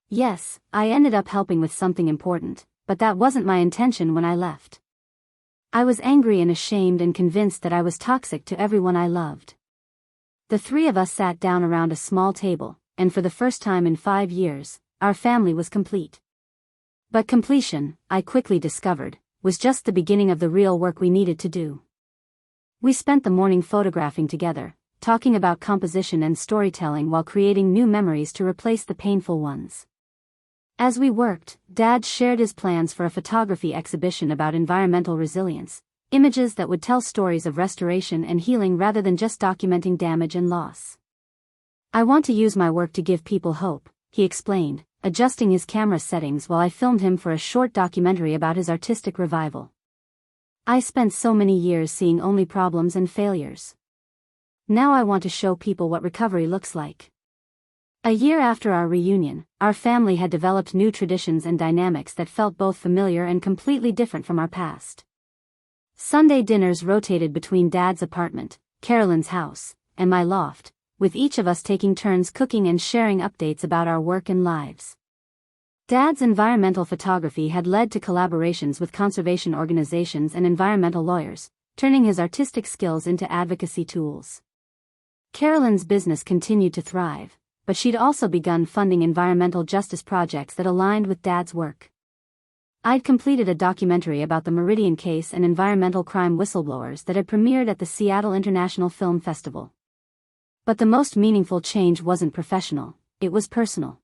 "Yes, I ended up helping with something important, but that wasn't my intention when I left. I was angry and ashamed and convinced that I was toxic to everyone I loved." The three of us sat down around a small table, and for the first time in 5 years, our family was complete. But completion, I quickly discovered, was just the beginning of the real work we needed to do. We spent the morning photographing together, talking about composition and storytelling while creating new memories to replace the painful ones. As we worked, Dad shared his plans for a photography exhibition about environmental resilience, images that would tell stories of restoration and healing rather than just documenting damage and loss. "I want to use my work to give people hope," he explained, adjusting his camera settings while I filmed him for a short documentary about his artistic revival. "I spent so many years seeing only problems and failures. Now I want to show people what recovery looks like." A year after our reunion, our family had developed new traditions and dynamics that felt both familiar and completely different from our past. Sunday dinners rotated between Dad's apartment, Carolyn's house, and my loft, with each of us taking turns cooking and sharing updates about our work and lives. Dad's environmental photography had led to collaborations with conservation organizations and environmental lawyers, turning his artistic skills into advocacy tools. Carolyn's business continued to thrive, but she'd also begun funding environmental justice projects that aligned with Dad's work. I'd completed a documentary about the Meridian case and environmental crime whistleblowers that had premiered at the Seattle International Film Festival. But the most meaningful change wasn't professional, it was personal.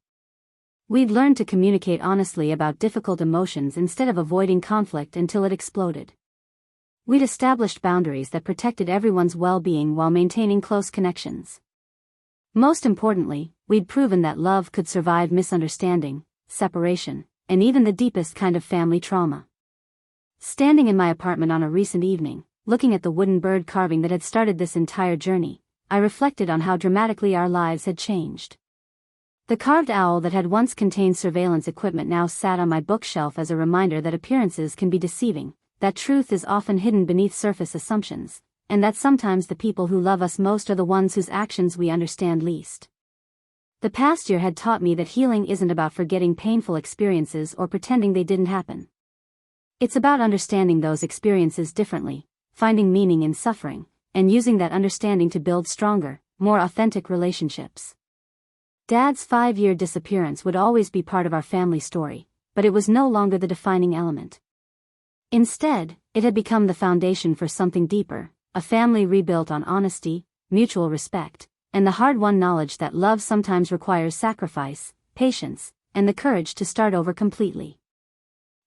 We'd learned to communicate honestly about difficult emotions instead of avoiding conflict until it exploded. We'd established boundaries that protected everyone's well-being while maintaining close connections. Most importantly, we'd proven that love could survive misunderstanding, separation, and even the deepest kind of family trauma. Standing in my apartment on a recent evening, looking at the wooden bird carving that had started this entire journey, I reflected on how dramatically our lives had changed. The carved owl that had once contained surveillance equipment now sat on my bookshelf as a reminder that appearances can be deceiving, that truth is often hidden beneath surface assumptions, and that sometimes the people who love us most are the ones whose actions we understand least. The past year had taught me that healing isn't about forgetting painful experiences or pretending they didn't happen. It's about understanding those experiences differently, finding meaning in suffering, and using that understanding to build stronger, more authentic relationships. Dad's 5-year disappearance would always be part of our family story, but it was no longer the defining element. Instead, it had become the foundation for something deeper, a family rebuilt on honesty, mutual respect, and the hard-won knowledge that love sometimes requires sacrifice, patience, and the courage to start over completely.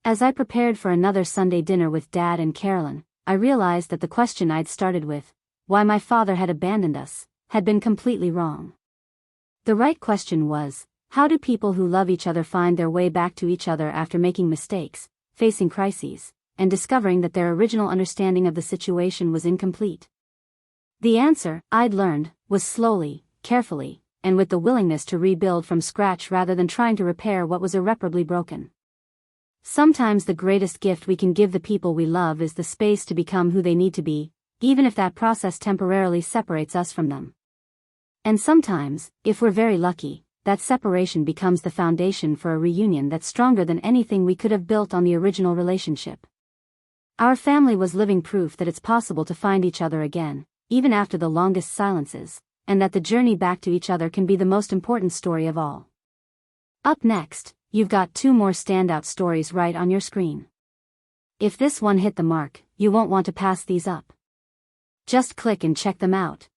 As I prepared for another Sunday dinner with Dad and Carolyn, I realized that the question I'd started with, why my father had abandoned us, had been completely wrong. The right question was, how do people who love each other find their way back to each other after making mistakes, facing crises, and discovering that their original understanding of the situation was incomplete? The answer, I'd learned, was slowly, carefully, and with the willingness to rebuild from scratch rather than trying to repair what was irreparably broken. Sometimes the greatest gift we can give the people we love is the space to become who they need to be, even if that process temporarily separates us from them. And sometimes, if we're very lucky, that separation becomes the foundation for a reunion that's stronger than anything we could have built on the original relationship. Our family was living proof that it's possible to find each other again, even after the longest silences, and that the journey back to each other can be the most important story of all. Up next, you've got 2 more standout stories right on your screen. If this one hit the mark, you won't want to pass these up. Just click and check them out.